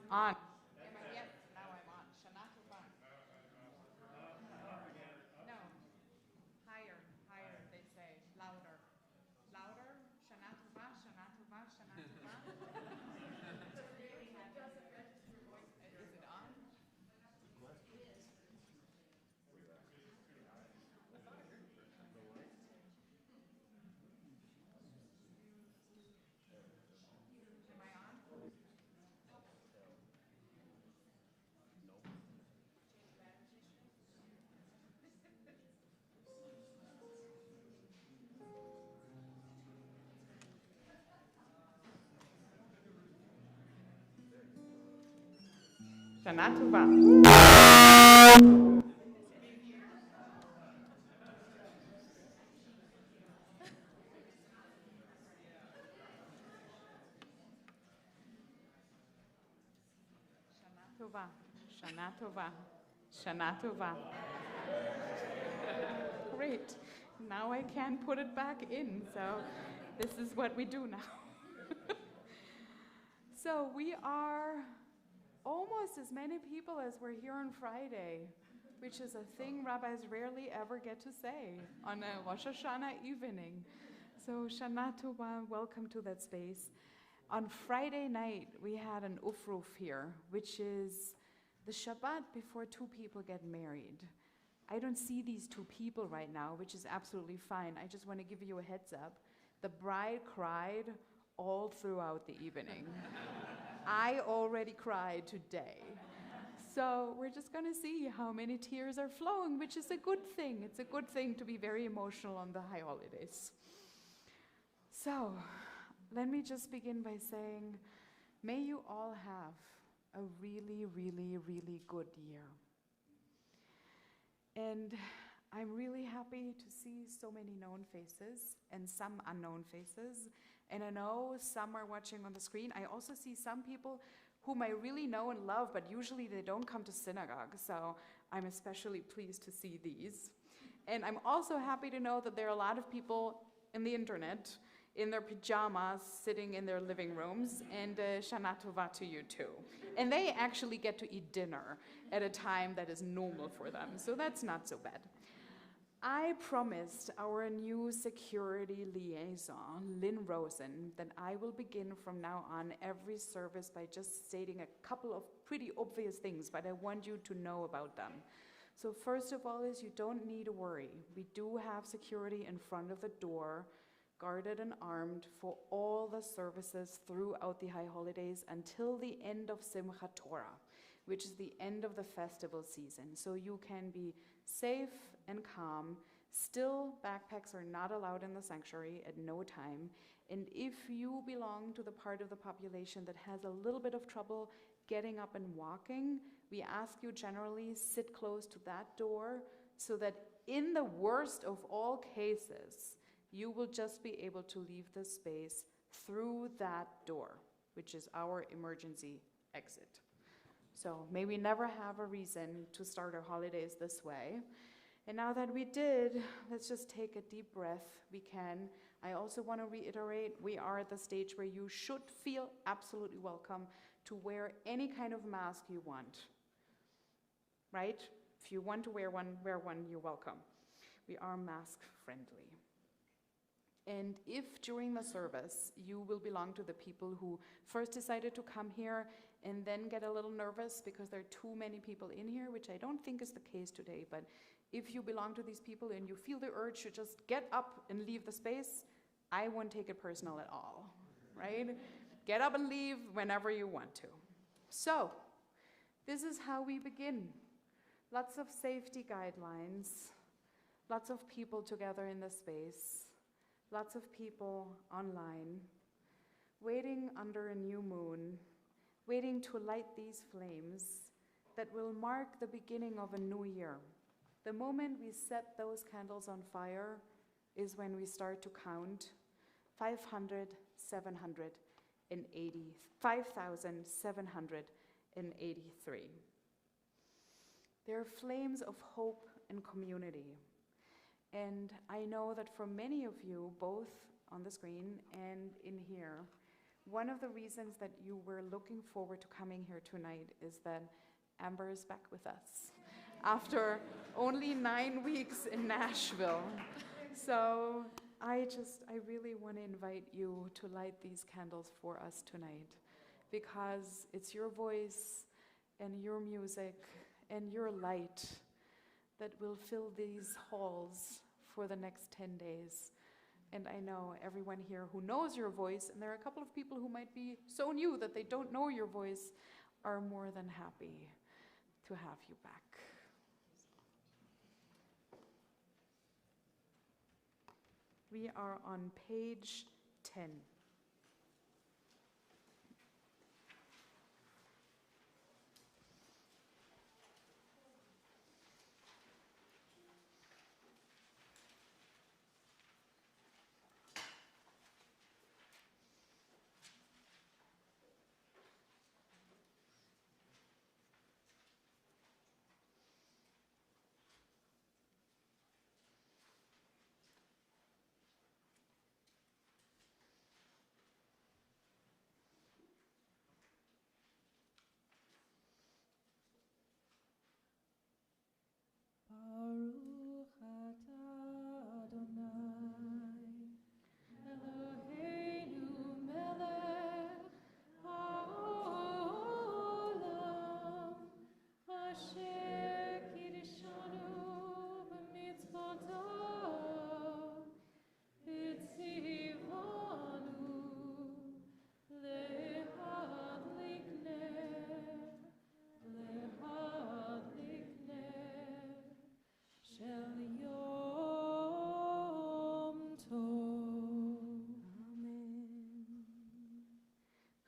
On. Yes, now I'm on. Shana Tova. No, higher, higher, they say. Louder. Louder. Shana Tova, Shana Tova, Shana Tova. Is it on? Am I on? Shana Tova. Shana Tova. Shana Tova. Shana Tova. Great. Now I can put it back in, so this is what we do now. So we are almost as many people as were here on Friday, which is a thing rabbis rarely ever get to say on a Rosh Hashanah evening. So Shana Tova, welcome to that space. On Friday night, we had an ufruf here, which is the Shabbat before two people get married. I don't see these two people right now, which is absolutely fine. I just want to give you a heads up. The bride cried all throughout the evening. I already cried today. So we're just going to see how many tears are flowing, which is a good thing. It's a good thing to be very emotional on the high holidays. So let me just begin by saying, may you all have a really, really, really good year. And I'm really happy to see so many known faces and some unknown faces. And I know some are watching on the screen. I also see some people whom I really know and love, but usually they don't come to synagogue. So I'm especially pleased to see these. And I'm also happy to know that there are a lot of people in the internet in their pajamas sitting in their living rooms, and Shana Tova to you too. And they actually get to eat dinner at a time that is normal for them, so that's not so bad. I promised our new security liaison, Lynn Rosen, that I will begin from now on every service by just stating a couple of pretty obvious things, but I want you to know about them. So first of all is you don't need to worry. We do have security in front of the door, guarded and armed for all the services throughout the high holidays until the end of Simchat Torah, which is the end of the festival season. So you can be safe and calm. Still, backpacks are not allowed in the sanctuary at no time. And if you belong to the part of the population that has a little bit of trouble getting up and walking, we ask you generally sit close to that door so that in the worst of all cases, you will just be able to leave the space through that door, which is our emergency exit. So may we never have a reason to start our holidays this way. And now that we did, let's just take a deep breath. We can. I also want to reiterate, we are at the stage where you should feel absolutely welcome to wear any kind of mask you want, right? If you want to wear one, you're welcome. We are mask friendly. And if during the service you will belong to the people who first decided to come here and then get a little nervous because there are too many people in here, which I don't think is the case today, but if you belong to these people and you feel the urge to just get up and leave the space, I won't take it personal at all, right? Get up and leave whenever you want to. So, this is how we begin. Lots of safety guidelines, lots of people together in the space, lots of people online, waiting under a new moon, waiting to light these flames that will mark the beginning of a new year. The moment we set those candles on fire is when we start to count 5,783. They're flames of hope and community. And I know that for many of you, both on the screen and in here, one of the reasons that you were looking forward to coming here tonight is that Amber is back with us after only 9 weeks in Nashville. So I really want to invite you to light these candles for us tonight, because it's your voice and your music and your light that will fill these halls for the next 10 days. And I know everyone here who knows your voice, and there are a couple of people who might be so new that they don't know your voice, are more than happy to have you back. We are on page 10.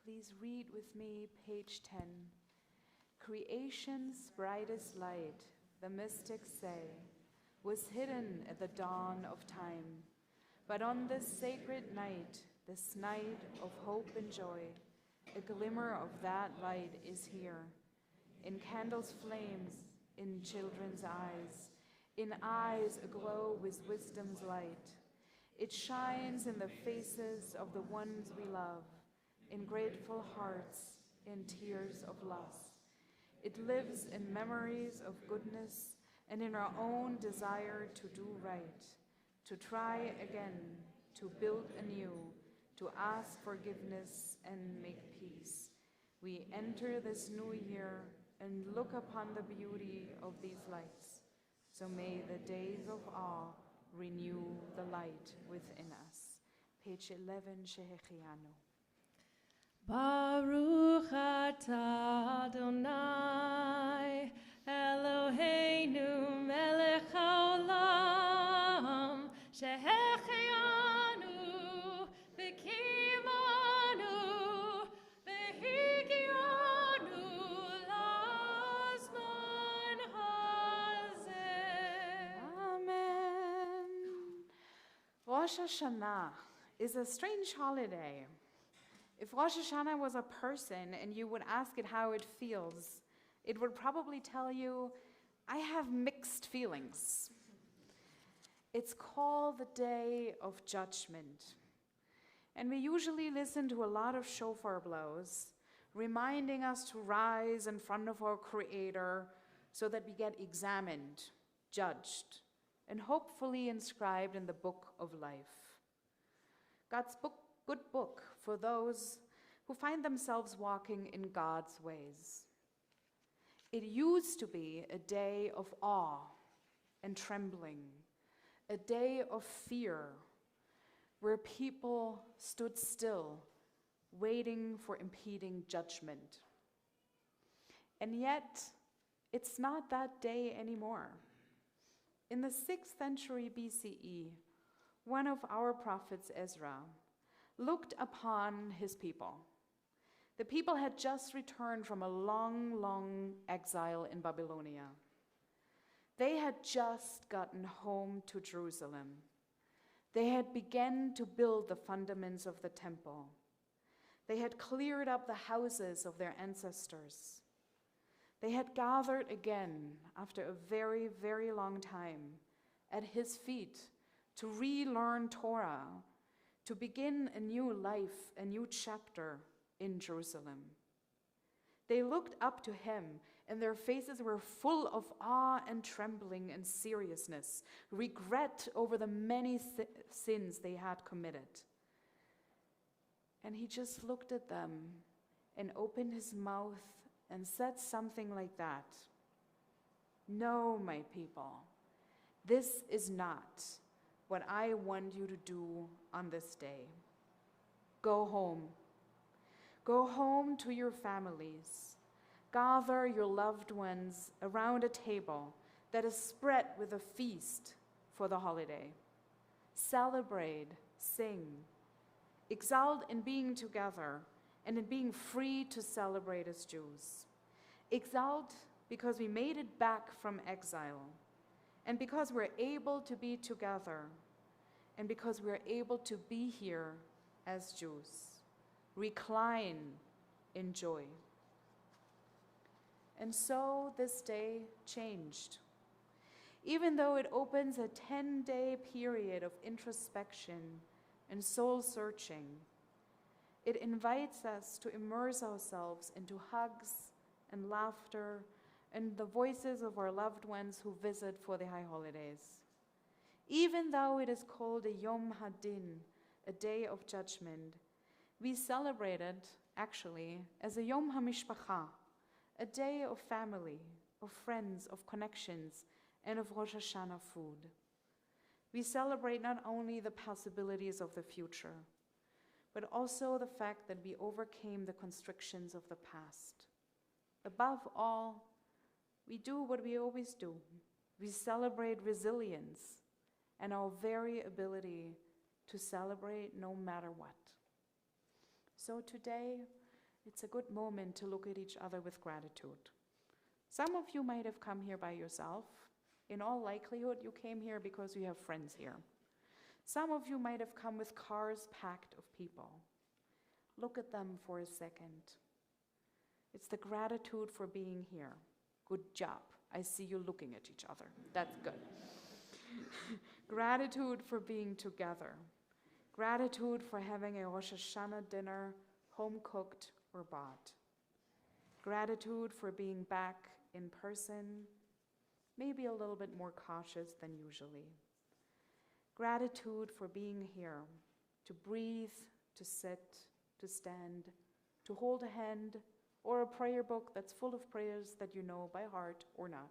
please read with me page 10. Creation's brightest light, the mystics say, was hidden at the dawn of time. But on this sacred night, this night of hope and joy, a glimmer of that light is here. In candles' flames, in children's eyes, in eyes aglow with wisdom's light. It shines in the faces of the ones we love, in grateful hearts, in tears of loss. It lives in memories of goodness and in our own desire to do right, to try again, to build anew, to ask forgiveness and make peace. We enter this new year and look upon the beauty of these lights. So may the days of awe renew the light within us. Page 11, Shehechianu. Baruch atah Adonai Eloheinu melech haolam shehechianu v'kimanu v'higianu lazman hazeh. Amen. Rosh Hashanah is a strange holiday. If Rosh Hashanah was a person and you would ask it how it feels, it would probably tell you, I have mixed feelings. It's called the Day of Judgment. And we usually listen to a lot of shofar blows, reminding us to rise in front of our Creator so that we get examined, judged, and hopefully inscribed in the book of life. God's good book for those who find themselves walking in God's ways. It used to be a day of awe and trembling, a day of fear, where people stood still, waiting for impending judgment. And yet, it's not that day anymore. In the 6th century BCE, one of our prophets, Ezra, looked upon his people. The people had just returned from a long, long exile in Babylonia. They had just gotten home to Jerusalem. They had begun to build the fundaments of the temple. They had cleared up the houses of their ancestors. They had gathered again after a very, very long time at his feet to relearn Torah, to begin a new life, a new chapter in Jerusalem. They looked up to him, and their faces were full of awe and trembling and seriousness, regret over the many sins they had committed. And he just looked at them and opened his mouth and said something like that. No, my people, this is not what I want you to do on this day. Go home. Go home to your families. Gather your loved ones around a table that is spread with a feast for the holiday. Celebrate, sing, exalt in being together and in being free to celebrate as Jews. Exalt because we made it back from exile, and because we're able to be together, and because we're able to be here as Jews. Recline in joy. And so this day changed. Even though it opens a 10-day period of introspection and soul searching, it invites us to immerse ourselves into hugs and laughter and the voices of our loved ones who visit for the high holidays. Even though it is called a Yom Hadin, a day of judgment, we celebrate it actually as a Yom HaMishpacha, a day of family, of friends, of connections, and of Rosh Hashanah food. We celebrate not only the possibilities of the future, but also the fact that we overcame the constrictions of the past. Above all, we do what we always do. We celebrate resilience and our very ability to celebrate no matter what. So today, it's a good moment to look at each other with gratitude. Some of you might have come here by yourself. In all likelihood, you came here because you have friends here. Some of you might have come with cars packed of people. Look at them for a second. It's the gratitude for being here. Good job. I see you looking at each other. That's good. Gratitude for being together. Gratitude for having a Rosh Hashanah dinner, home-cooked or bought. Gratitude for being back in person, maybe a little bit more cautious than usually. Gratitude for being here, to breathe, to sit, to stand, to hold a hand, or a prayer book that's full of prayers that you know by heart or not.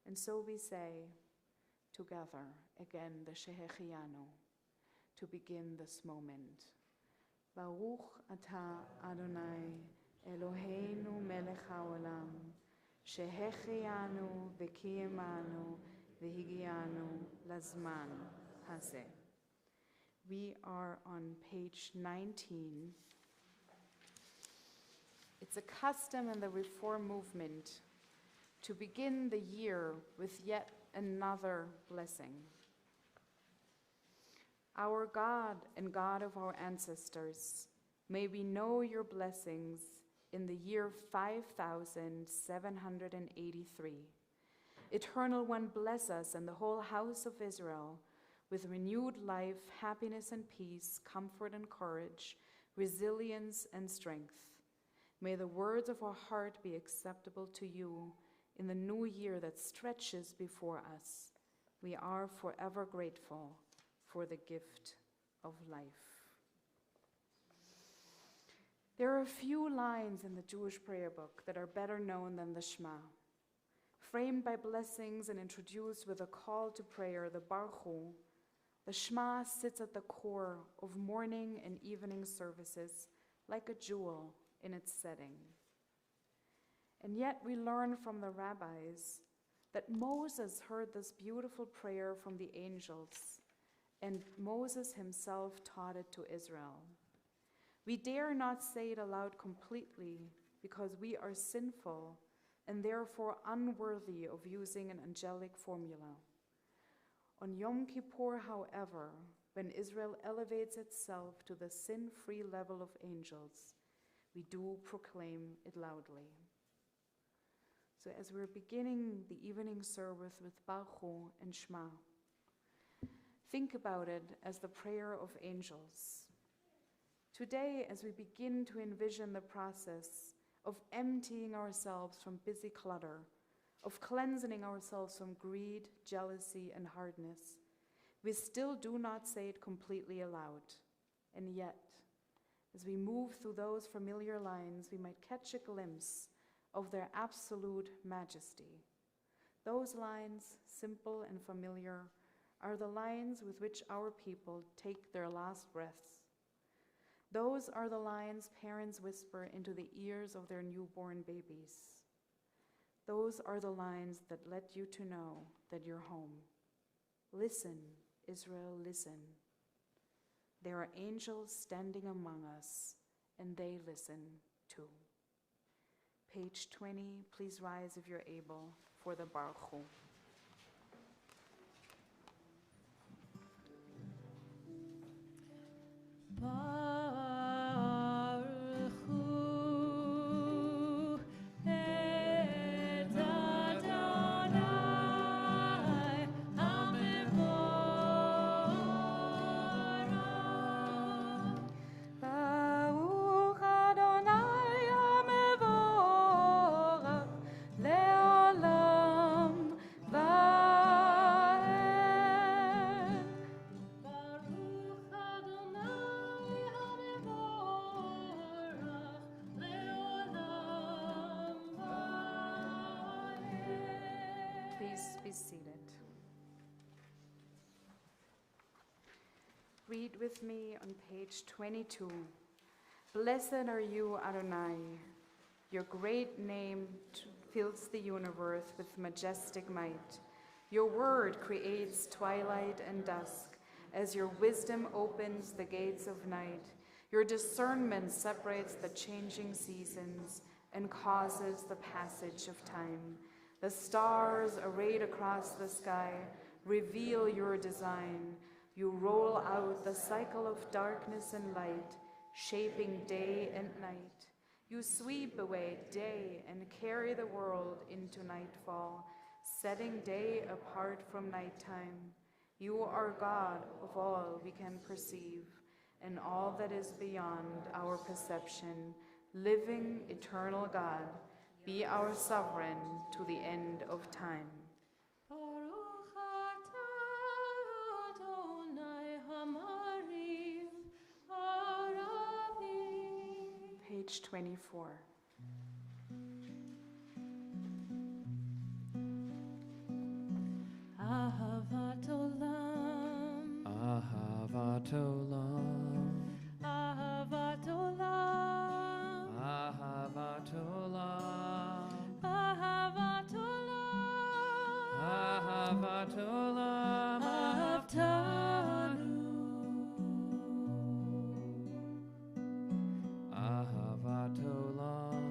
And so we say together again the Shehechianu to begin this moment. Baruch atah Adonai Eloheinu melech haolam Shehechianu v'kiyemanu v'higianu lazman hazeh. We are on page 19. It's a custom in the Reform movement to begin the year with yet another blessing. Our God and God of our ancestors, may we know your blessings in the year 5783. Eternal One, bless us and the whole house of Israel with renewed life, happiness and peace, comfort and courage, resilience and strength. May the words of our heart be acceptable to you in the new year that stretches before us. We are forever grateful for the gift of life. There are a few lines in the Jewish prayer book that are better known than the Shema. Framed by blessings and introduced with a call to prayer, the Baruch Hu, the Shema sits at the core of morning and evening services like a jewel in its setting. And yet we learn from the rabbis that Moses heard this beautiful prayer from the angels, and Moses himself taught it to Israel. We dare not say it aloud completely because we are sinful and therefore unworthy of using an angelic formula. On Yom Kippur, however, when Israel elevates itself to the sin-free level of angels, we do proclaim it loudly. So as we're beginning the evening service with Baruch Hu and Shema, think about it as the prayer of angels. Today, as we begin to envision the process of emptying ourselves from busy clutter, of cleansing ourselves from greed, jealousy, and hardness, we still do not say it completely aloud. And yet, as we move through those familiar lines, we might catch a glimpse of their absolute majesty. Those lines, simple and familiar, are the lines with which our people take their last breaths. Those are the lines parents whisper into the ears of their newborn babies. Those are the lines that let you to know that you're home. Listen, Israel, listen. There are angels standing among us, and they listen too. Page 20, please rise if you're able for the Baruch Hu. Baruch Hu et Adonai HaMevorach. Baruch Adonai HaMevorach le'olam va'ed. Baruch Adonai HaMevorach le'olam va'ed. Please be seated. Read with me on page 22. Blessed are you, Adonai. Your great name fills the universe with majestic might. Your word creates twilight and dusk. As your wisdom opens the gates of night, Your discernment separates the changing seasons and causes the passage of time. The stars arrayed across the sky reveal your design. You roll out the cycle of darkness and light, shaping day and night. You sweep away day and carry the world into nightfall, setting day apart from nighttime. You are God of all we can perceive, and all that is beyond our perception. Living, eternal God, be our sovereign to the end of time. Baruch atah Adonai Hamarim Arabim. Page 24. Ahavat olam, Ahavat olam, Ahavat olam, Ahavat olam, Ahavat olam, Ahavat olam, Ahavtanu, Ahavat olam,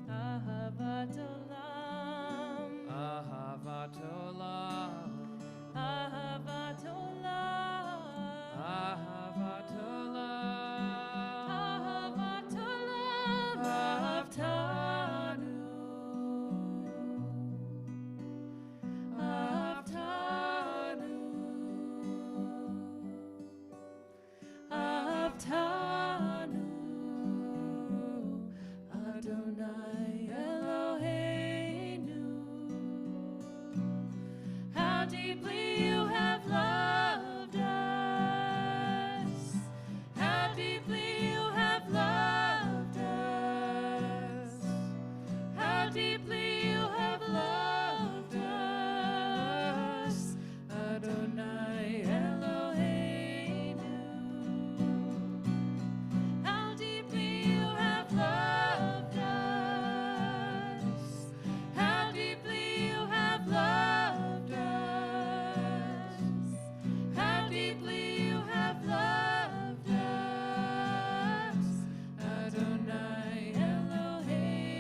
Ahavat olam, Ahavat olam, Ahavat olam, Ahavat olam, Ahavat olam, Ahavtanu, Ahavtanu, Ahavtanu, Adonai Eloheinu. How deeply you have loved us. How deeply you have loved us. How deeply you have loved us. Adonai Eloheinu. How deeply you have loved us. How deeply you have loved us. How deeply you have loved us. Adonai Eloheinu.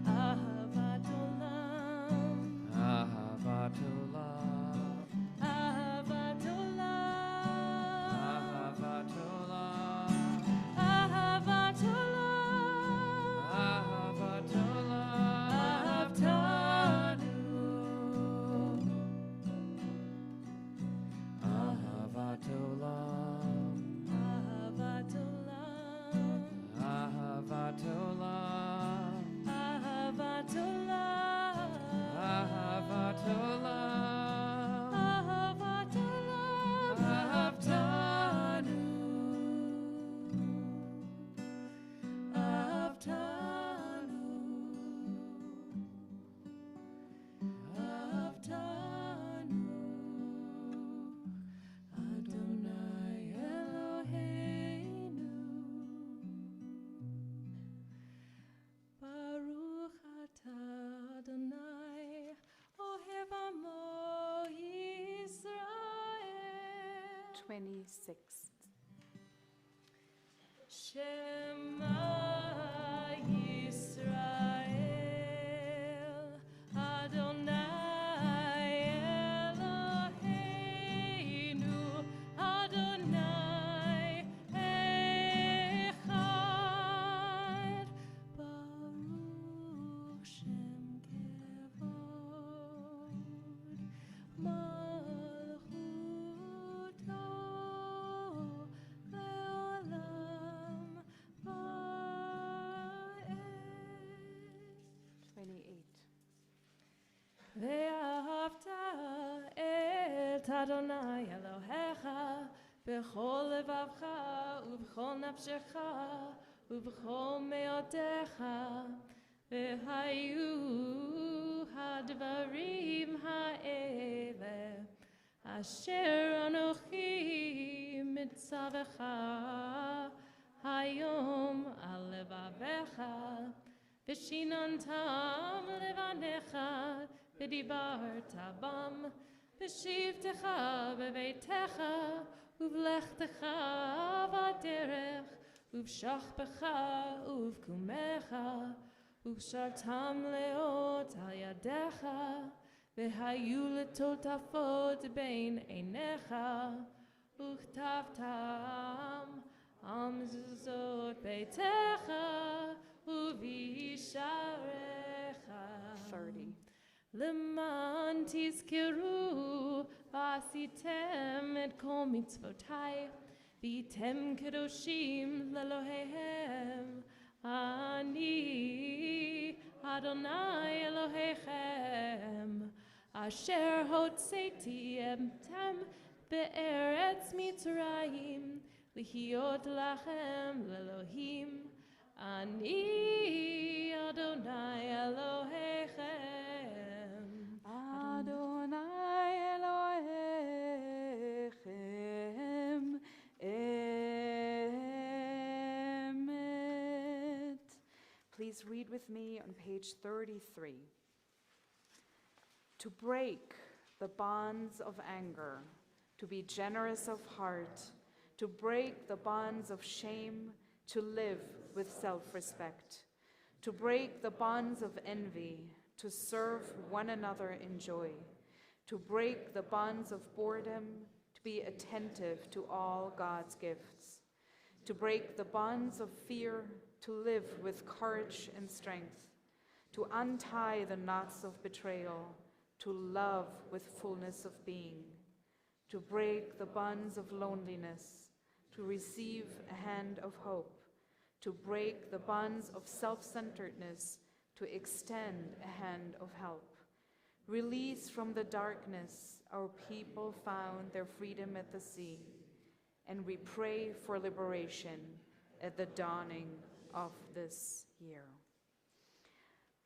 Ahavat olam, Ahavat olam, Ahavat olam, Ahavat olam, Ahavat olam, Ahavat olam, Ahavtanu, Ahavat olam, Ahavat olam, Ahavat olam, Ahavat olam, Ahavat olam, Ahavat olam, Ahavtanu, Ahavtanu, Ahavtanu, Adonai Eloheinu. Baruch atah Adonai, Ohev Amo Yisrael. 26th. Shema Yisrael, Adonai Eloheinu, Adonai Echad. Baruch Shem Kevod, Malchuto Leolam Va'ed. 28. ואהבת את אדוני אלוהיך בכל לבבך ובכל נפשך ובכל מאודך, והיו הדברים האלה אשר אנוכי מצווך היום על לבביך, ושיננתם לבניך ודיברת בם, בשבתך בביתך, ובלכתך בדרך, ובשכבך ובקומך, ובשרתם לאות על ידיך, והיו לטוטפות בין עיניך, וכתבתם על מזוזות ביתך ובישעריך. 30. למען תזכרו ועשיתם את כל מצוותיי, והייתם קדושים לאלוהיהם. אני אדוני אלוהיכם, אשר הוצאתי אתכם בארץ מצרים, להיות לכם לאלוהים. אני אדוני אלוהיכם. Adonai Elohechem Emet. Please read with me on page 33. To break the bonds of anger, to be generous of heart, to break the bonds of shame, to live with self-respect, to break the bonds of envy, to serve one another in joy, to break the bonds of boredom, to be attentive to all God's gifts, to break the bonds of fear, to live with courage and strength, to untie the knots of betrayal, to love with fullness of being, to break the bonds of loneliness, to receive a hand of hope, to break the bonds of self-centeredness, to extend a hand of help. Release from the darkness, our people found their freedom at the sea, and we pray for liberation at the dawning of this year.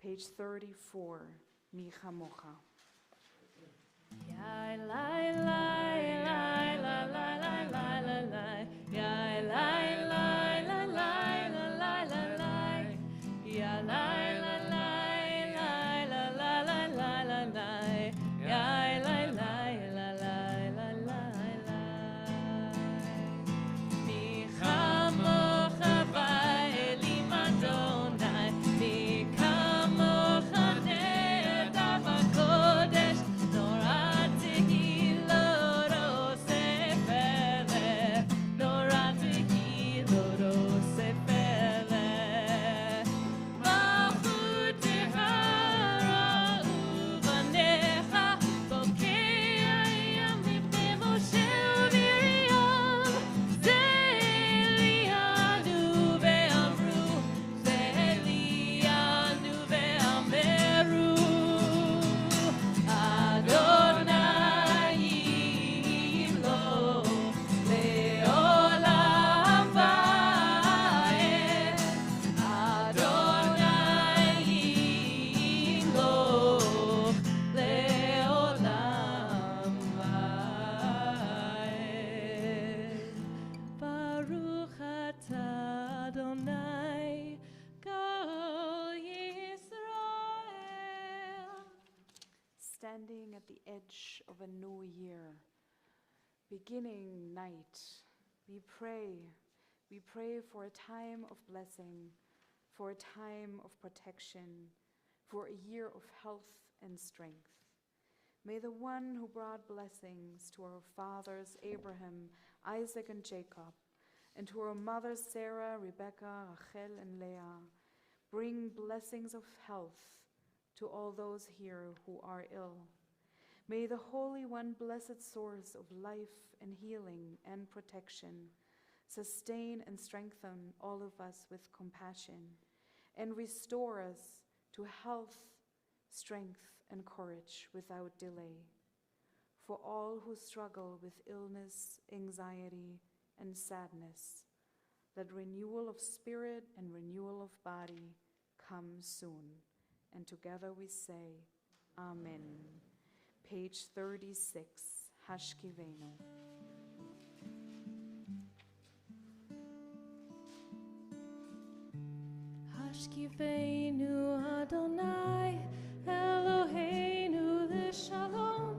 Page 34, Micha Mocha. Ya lai lai lai la la la la la la. Ya lai lai lai lai la la la la. Ya lai lai lai lai la la la la la la. Ya lai lai la la la la la. Mi chamocha va'elim Adonai, mi chamocha ne'edav hakodesh. Standing at the edge of a new year, beginning night, we pray for a time of blessing, for a time of protection, for a year of health and strength. May the one who brought blessings to our fathers Abraham, Isaac, and Jacob, and to our mothers Sarah, Rebecca, Rachel, and Leah, bring blessings of health to all those here who are ill. May the Holy One, blessed source of life and healing and protection, sustain and strengthen all of us with compassion and restore us to health, strength, and courage without delay. For all who struggle with illness, anxiety, and sadness, let renewal of spirit and renewal of body come soon. And together we say, Amen. Page 36, Hashkivenu. Hashkivenu Adonai, Eloheinu l'shalom,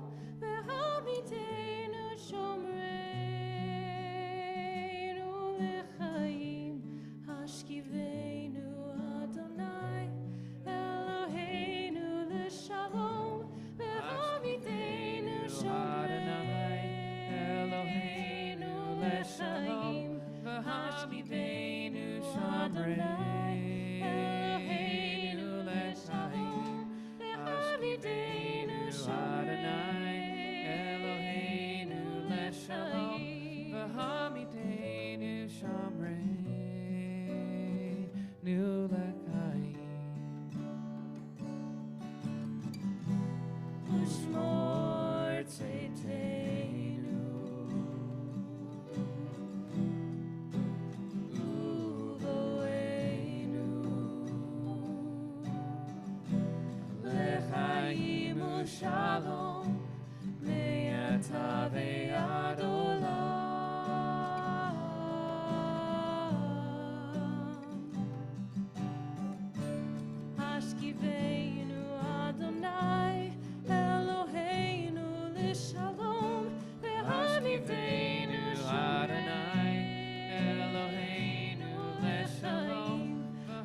Hamidenu Shamrei, Eloheinu Lechaim, Ashkivenu Adonai, Eloheinu Leshalom, V'hamidenu Shamrei, Nu Lechaim. Ushmor Tzeitenu, Uvoenu, Lechaim Ushalom, Me'ata ve'ad olam. Ashkivenu Adonai, Eloheinu l'shalom, Ashkivenu ve'hamidenu Adonai, Eloheinu Leshalom,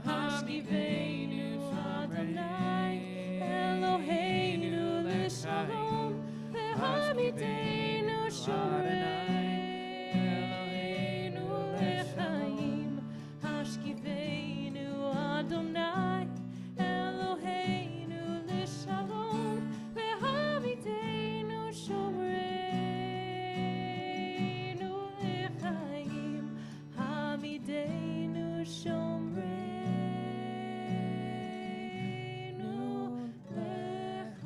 Ashkivenu Adonai, Shamrei, Eloheinu l'shalom, ve'hamidenu shomrei, Eloheinu l'chaim. Ashkivenu Adonai, Eloheinu l'shalom, ve'hamidenu shomreinu l'chaim. Hamidenu shomreinu l'chaim.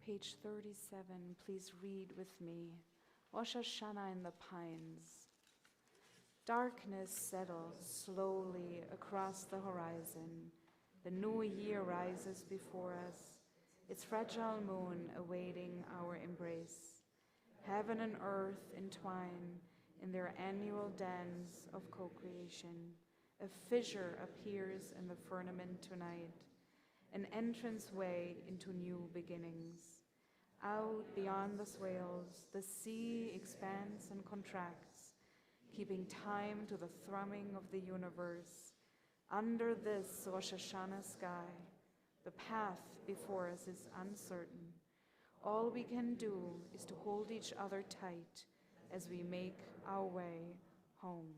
Page 37, please read with me. Rosh Hashanah in the Pines. Darkness settles slowly across the horizon. The new year rises before us, its fragile moon awaiting our embrace. Heaven and earth entwine in their annual dance of co-creation. A fissure appears in the firmament tonight, an entranceway into new beginnings. Out beyond the swales, the sea expands and contracts, keeping time to the thrumming of the universe. Under this Rosh Hashanah sky, the path before us is uncertain. All we can do is to hold each other tight as we make our way home.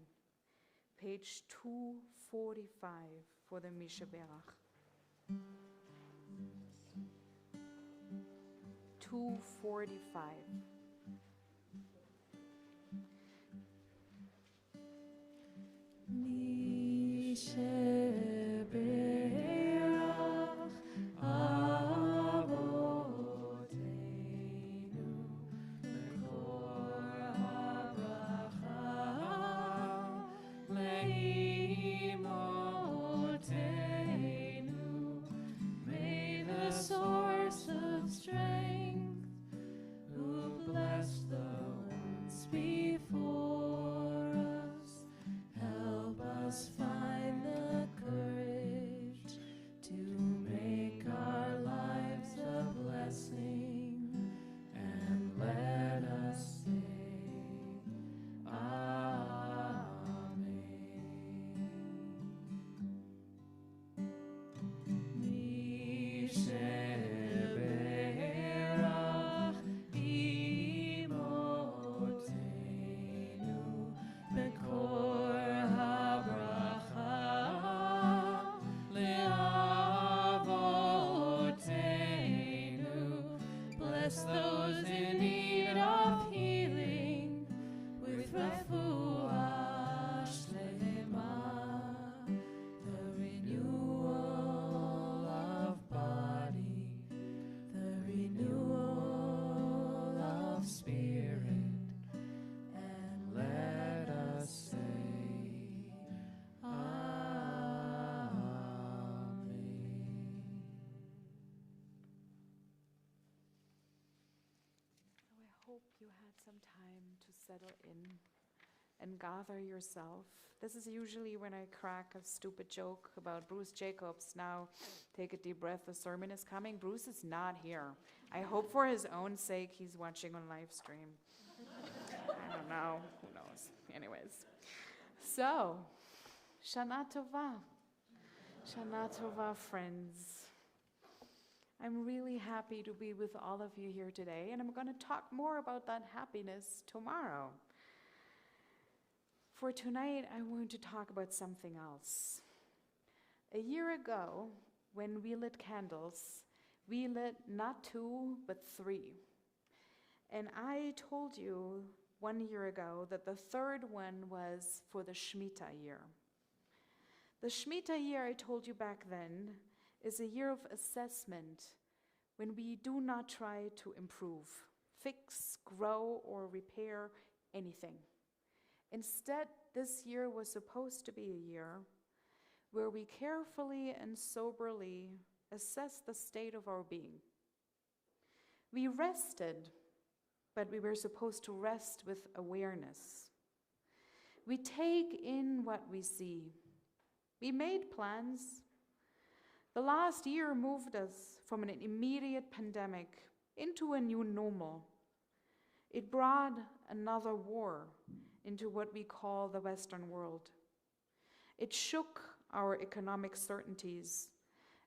Page 245 for the Mishaberach. 245. Misheberach Avoteinu Mekor habracha Leimotenu. May the source of strength, who blessed the ones before us, help us find the courage to make our lives a blessing, and let us say Amen. Misheberach Imotenu Mekor habracha Le'avotenu. Bless those in need of healing with refuah shlema, the renewal of body, the renewal of spirit, and let us say Amen. So I hope you had some time to settle in and gather yourself. This is usually when I crack a stupid joke about Bruce Jacobs. Now, take a deep breath, the sermon is coming. Bruce is not here. I hope for his own sake he's watching on Livestream. I don't know, who knows. Anyways, so, Shana Tova. Shana Tova, friends. I'm really happy to be with all of you here today, and I'm going to talk more about that happiness tomorrow. For tonight, I want to talk about something else. A year ago, when we lit candles, we lit not 2, but 3. And I told you 1 year ago that the third one was for the Shemitah year. The Shemitah year, I told you back then, is a year of assessment when we do not try to improve, fix, grow, or repair anything. Instead, this year was supposed to be a year where we carefully and soberly assess the state of our being. We rested, but we were supposed to rest with awareness. We take in what we see. We made plans. The last year moved us from an immediate pandemic into a new normal. It brought another war into what we call the Western world. It shook our economic certainties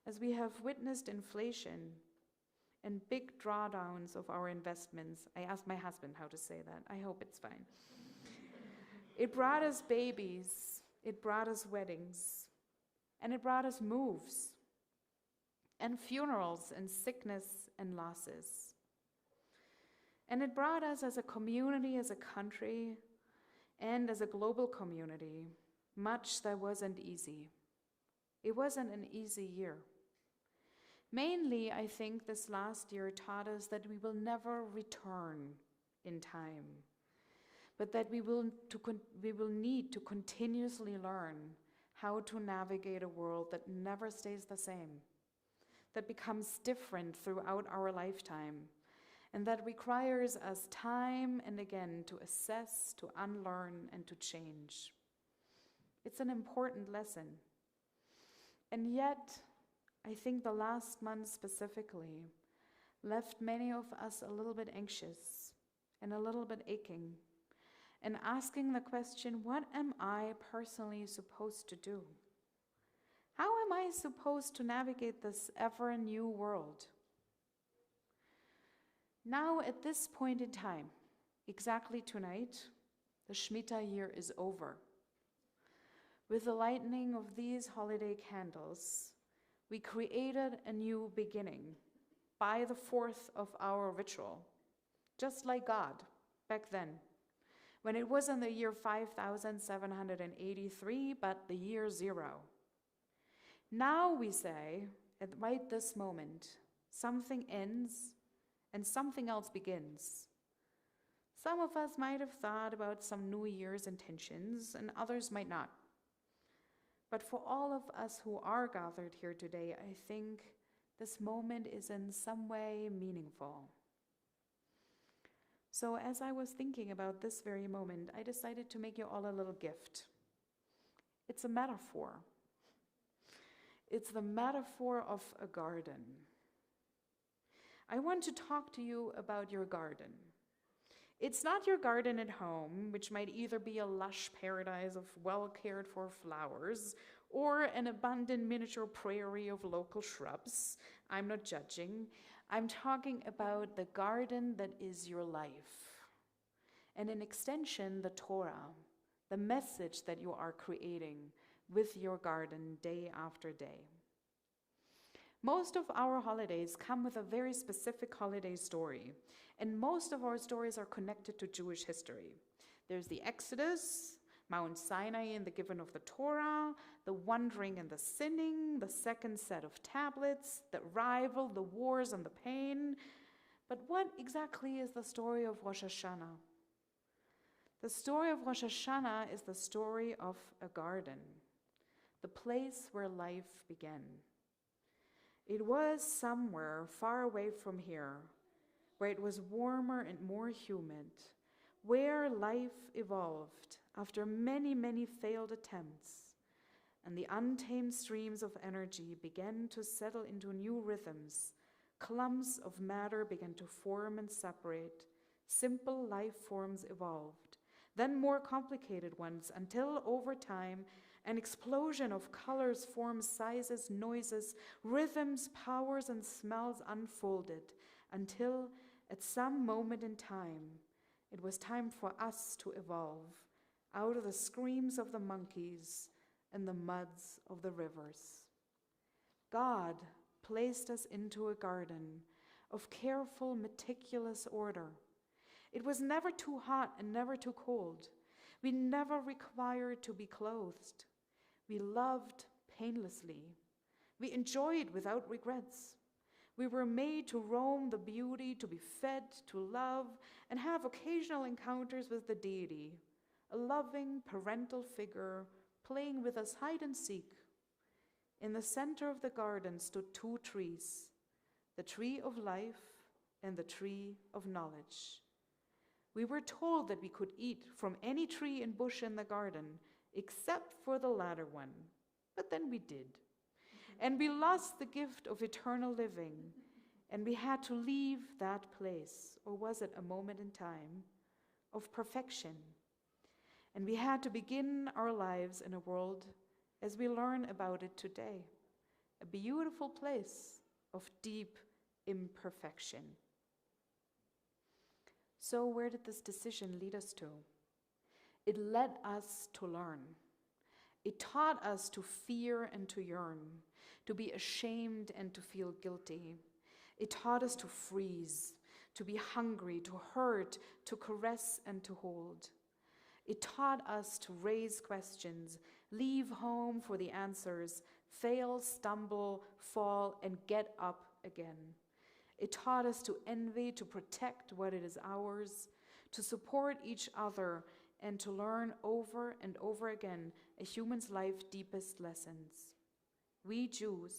as we have witnessed inflation and big drawdowns of our investments. I asked my husband how to say that. I hope it's fine. It brought us babies, it brought us weddings, and it brought us moves, and funerals, and sickness, and losses. And it brought us as a community, as a country, and as a global community, much that wasn't easy. It wasn't an easy year. Mainly, I think this last year taught us that we will never return in time, but that we will need to continuously learn how to navigate a world that never stays the same, that becomes different throughout our lifetime, and that requires us time and again to assess, to unlearn, and to change. It's an important lesson. And yet, I think the last month specifically left many of us a little bit anxious and a little bit aching, and asking the question, what am I personally supposed to do? How am I supposed to navigate this ever new world? Now, at this point in time, exactly tonight, the Shemitah year is over. With the lighting of these holiday candles, we created a new beginning by the 4th of our ritual, just like God back then, when it wasn't the year 5783, but the year 0. Now we say, at right this moment, something ends and something else begins. Some of us might have thought about some New Year's intentions, and others might not. But for all of us who are gathered here today, I think this moment is in some way meaningful. So as I was thinking about this very moment, I decided to make you all a little gift. It's a metaphor. It's the metaphor of a garden. I want to talk to you about your garden. It's not your garden at home, which might either be a lush paradise of well-cared-for flowers or an abundant miniature prairie of local shrubs. I'm not judging. I'm talking about the garden that is your life. And in extension, the Torah, the message that you are creating with your garden day after day. Most of our holidays come with a very specific holiday story, and most of our stories are connected to Jewish history. There's the Exodus, Mount Sinai and the giving of the Torah, the wandering and the sinning, the second set of tablets, the rival, the wars and the pain. But what exactly is the story of Rosh Hashanah? The story of Rosh Hashanah is the story of a garden, the place where life began. It was somewhere far away from here, where it was warmer and more humid, where life evolved after many, many failed attempts, and the untamed streams of energy began to settle into new rhythms. Clumps of matter began to form and separate. Simple life forms evolved, then more complicated ones, until over time, An explosion of colors, forms, sizes, noises, rhythms, powers, and smells unfolded until at some moment in time, it was time for us to evolve out of the screams of the monkeys and the muds of the rivers. God placed us into a garden of careful, meticulous order. It was never too hot and never too cold. We never required to be clothed. We loved painlessly. We enjoyed without regrets. We were made to roam the beauty, to be fed, to love, and have occasional encounters with the deity, a loving parental figure playing with us hide and seek. In the center of the garden stood two trees, the tree of life and the tree of knowledge. We were told that we could eat from any tree and bush in the garden, except for the latter one, but then we did. And we lost the gift of eternal living, and we had to leave that place, or was it a moment in time, of perfection. And we had to begin our lives in a world as we learn about it today, a beautiful place of deep imperfection. So where did this decision lead us to? It led us to learn. It taught us to fear and to yearn, to be ashamed and to feel guilty. It taught us to freeze, to be hungry, to hurt, to caress and to hold. It taught us to raise questions, leave home for the answers, fail, stumble, fall, and get up again. It taught us to envy, to protect what it is ours, to support each other, and to learn over and over again a human's life's deepest lessons. We Jews,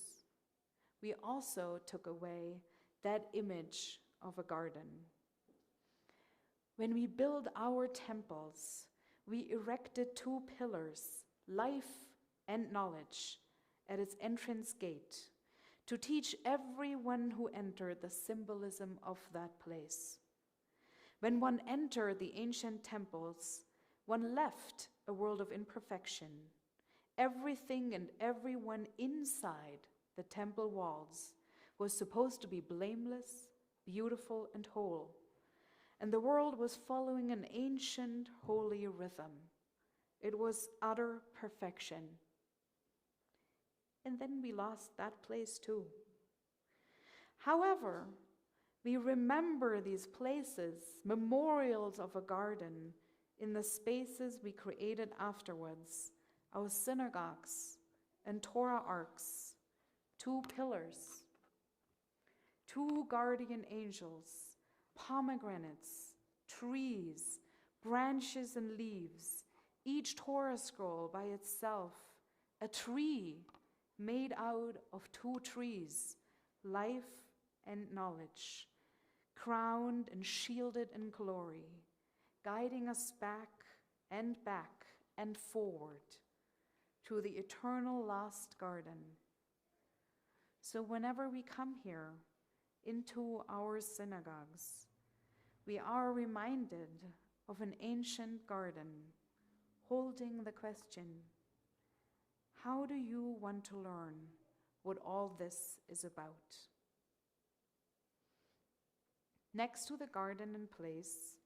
we also took away that image of a garden. When we build our temples, we erected two pillars, life and knowledge, at its entrance gate, to teach everyone who entered the symbolism of that place. When one entered the ancient temples, one left a world of imperfection. Everything and everyone inside the temple walls was supposed to be blameless, beautiful, and whole. And the world was following an ancient holy rhythm. It was utter perfection. And then we lost that place too. However, we remember these places, memorials of a garden, in the spaces we created afterwards, our synagogues and Torah arcs, two pillars, two guardian angels, pomegranates, trees, branches and leaves, each Torah scroll by itself, a tree made out of two trees, life and knowledge, crowned and shielded in glory, guiding us back and forward to the eternal lost garden. So whenever we come here into our synagogues, we are reminded of an ancient garden holding the question, how do you want to learn what all this is about? Next to the garden and place,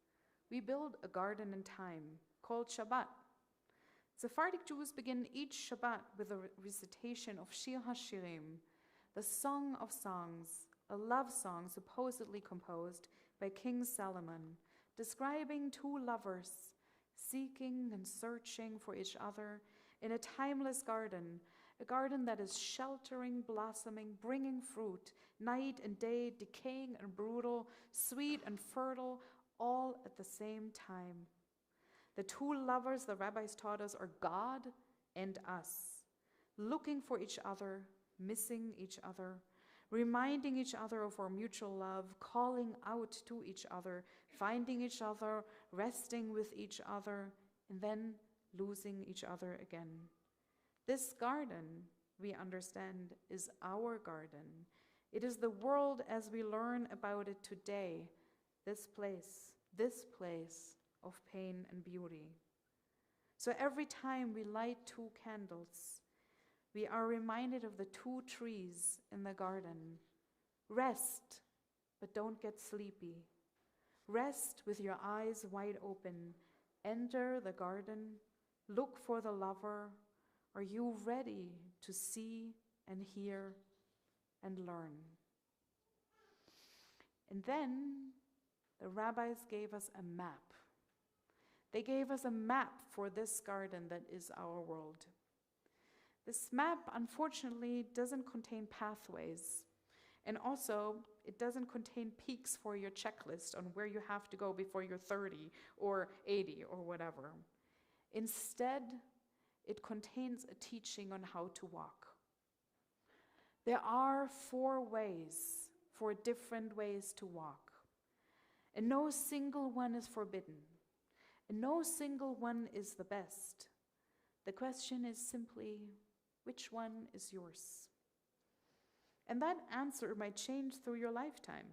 we build a garden in time called Shabbat. Sephardic Jews begin each Shabbat with a recitation of Shir HaShirim, the Song of Songs, a love song supposedly composed by King Solomon, describing two lovers seeking and searching for each other in a timeless garden, a garden that is sheltering, blossoming, bringing fruit, night and day, decaying and brutal, sweet and fertile, all at the same time. The two lovers the rabbis taught us are God and us, looking for each other, missing each other, reminding each other of our mutual love, calling out to each other, finding each other, resting with each other, and then losing each other again. This garden, we understand, is our garden. It is the world as we learn about it today, this place of pain and beauty. So every time we light 2 candles, we are reminded of the 2 trees in the garden. Rest, but don't get sleepy. Rest with your eyes wide open. Enter the garden. Look for the lover. Are you ready to see and hear and learn? And then the rabbis gave us a map. They gave us a map for this garden that is our world. This map, unfortunately, doesn't contain pathways. And also, it doesn't contain peaks for your checklist on where you have to go before you're 30 or 80 or whatever. Instead, it contains a teaching on how to walk. There are 4 ways, 4 different ways to walk. And no single one is forbidden. And no single one is the best. The question is simply, which one is yours? And that answer might change through your lifetime.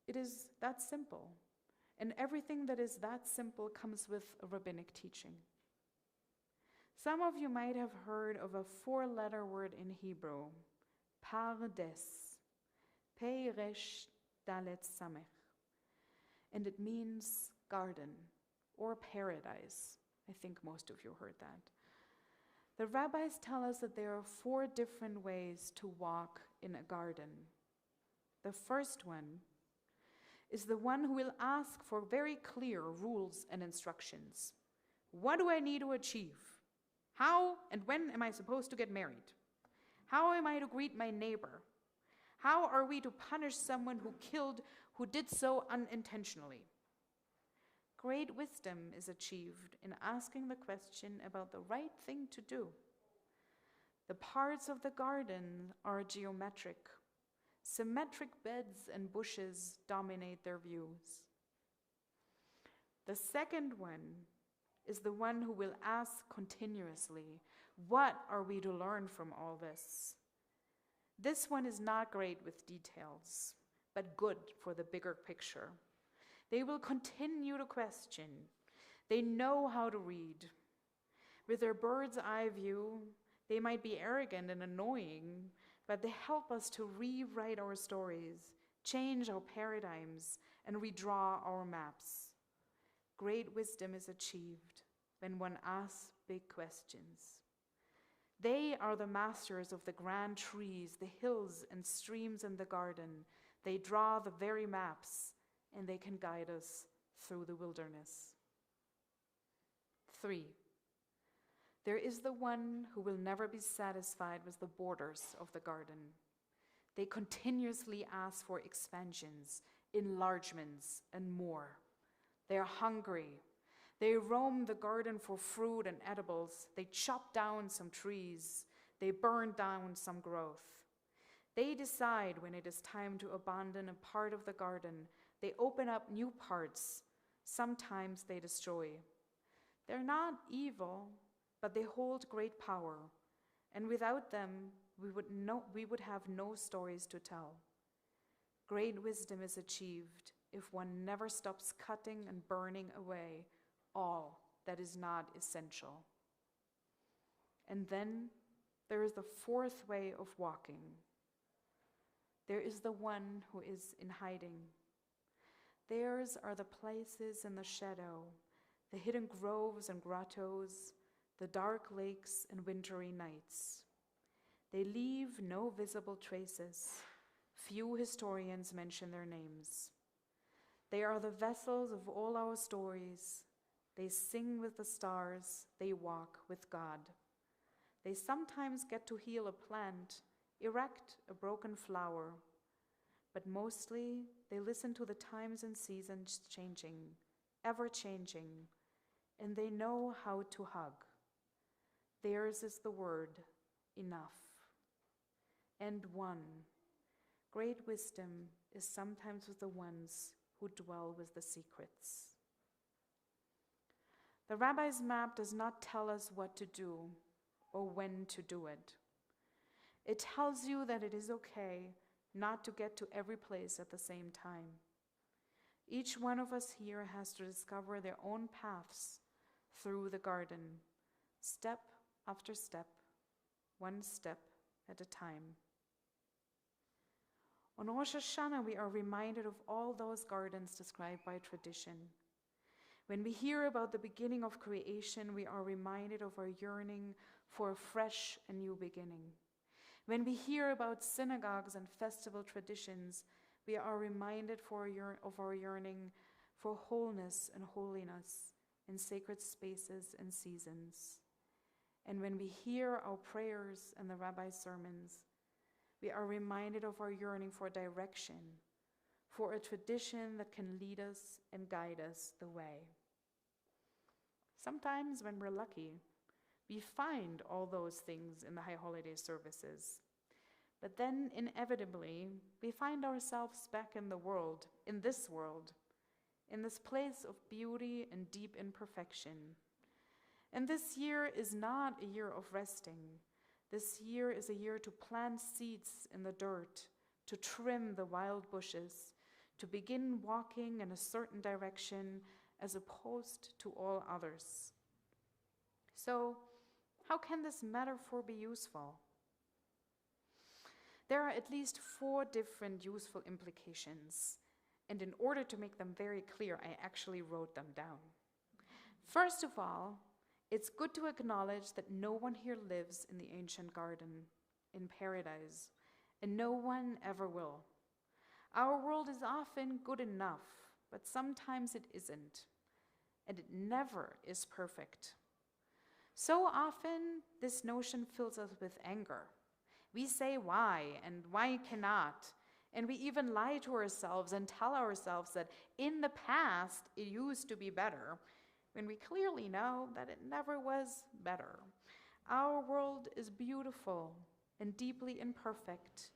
It is that simple. And everything that is that simple comes with a rabbinic teaching. Some of you might have heard of a 4-letter word in Hebrew, pardes, Pei Resh Dalet Samech. And it means garden or paradise. I think most of you heard that. The rabbis tell us that there are 4 different ways to walk in a garden. The first one is the one who will ask for very clear rules and instructions. What do I need to achieve? How and when am I supposed to get married? How am I to greet my neighbor? How are we to punish someone who did so unintentionally? Great wisdom is achieved in asking the question about the right thing to do. The parts of the garden are geometric. Symmetric beds and bushes dominate their views. The second one is the one who will ask continuously, what are we to learn from all this? This one is not great with details, but good for the bigger picture. They will continue to question. They know how to read. With their bird's eye view, they might be arrogant and annoying, but they help us to rewrite our stories, change our paradigms, and redraw our maps. Great wisdom is achieved when one asks big questions. They are the masters of the grand trees, the hills and streams in the garden. They draw the very maps, and they can guide us through the wilderness. 3. There is the one who will never be satisfied with the borders of the garden. They continuously ask for expansions, enlargements, and more. They are hungry. They roam the garden for fruit and edibles. They chop down some trees. They burn down some growth. They decide when it is time to abandon a part of the garden. They open up new parts. Sometimes they destroy. They're not evil, but they hold great power. And without them, we would have no stories to tell. Great wisdom is achieved if one never stops cutting and burning away all that is not essential. And then there is the 4th way of walking. There is the one who is in hiding. Theirs are the places in the shadow, the hidden groves and grottos, the dark lakes and wintry nights. They leave no visible traces. Few historians mention their names. They are the vessels of all our stories. They sing with the stars. They walk with God. They sometimes get to heal a plant, erect a broken flower, but mostly they listen to the times and seasons changing, ever changing, and they know how to hug. Theirs is the word, enough. And one, great wisdom is sometimes with the ones who dwell with the secrets. The rabbi's map does not tell us what to do or when to do it. It tells you that it is okay not to get to every place at the same time. Each one of us here has to discover their own paths through the garden, step after step, one step at a time. On Rosh Hashanah, we are reminded of all those gardens described by tradition. When we hear about the beginning of creation, we are reminded of our yearning for a fresh and new beginning. When we hear about synagogues and festival traditions, we are reminded of our yearning for wholeness and holiness in sacred spaces and seasons. And when we hear our prayers and the rabbi's sermons, we are reminded of our yearning for direction, for a tradition that can lead us and guide us the way. Sometimes when we're lucky, we find all those things in the High Holiday services. But then inevitably, we find ourselves back in the world, in this place of beauty and deep imperfection. And this year is not a year of resting. This year is a year to plant seeds in the dirt, to trim the wild bushes, to begin walking in a certain direction as opposed to all others. So, how can this metaphor be useful? There are at least 4 different useful implications, and in order to make them very clear, I actually wrote them down. First of all, it's good to acknowledge that no one here lives in the ancient garden, in paradise, and no one ever will. Our world is often good enough, but sometimes it isn't, and it never is perfect. So often, this notion fills us with anger. We say why and why cannot, and we even lie to ourselves and tell ourselves that in the past it used to be better, when we clearly know that it never was better. Our world is beautiful and deeply imperfect,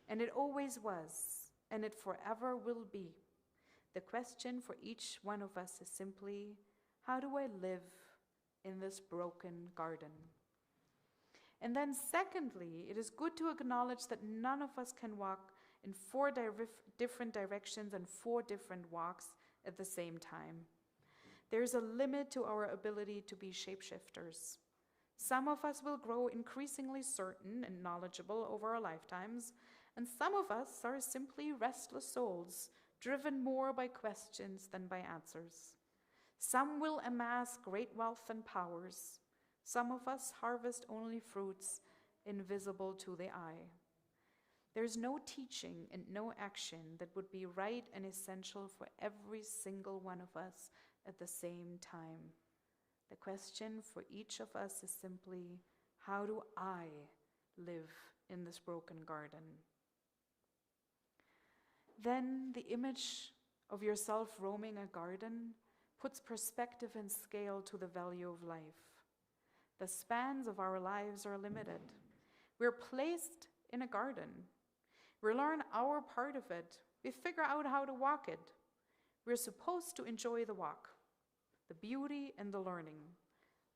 and it always was, and it forever will be. The question for each one of us is simply, how do I live in this broken garden? And then secondly, it is good to acknowledge that none of us can walk in 4 different directions and 4 different walks at the same time. There's a limit to our ability to be shapeshifters. Some of us will grow increasingly certain and knowledgeable over our lifetimes, and some of us are simply restless souls, driven more by questions than by answers. Some will amass great wealth and powers. Some of us harvest only fruits invisible to the eye. There's no teaching and no action that would be right and essential for every single one of us at the same time. The question for each of us is simply, how do I live in this broken garden? Then the image of yourself roaming a garden puts perspective and scale to the value of life. The spans of our lives are limited. We're placed in a garden. We learn our part of it. We figure out how to walk it. We're supposed to enjoy the walk, the beauty and the learning.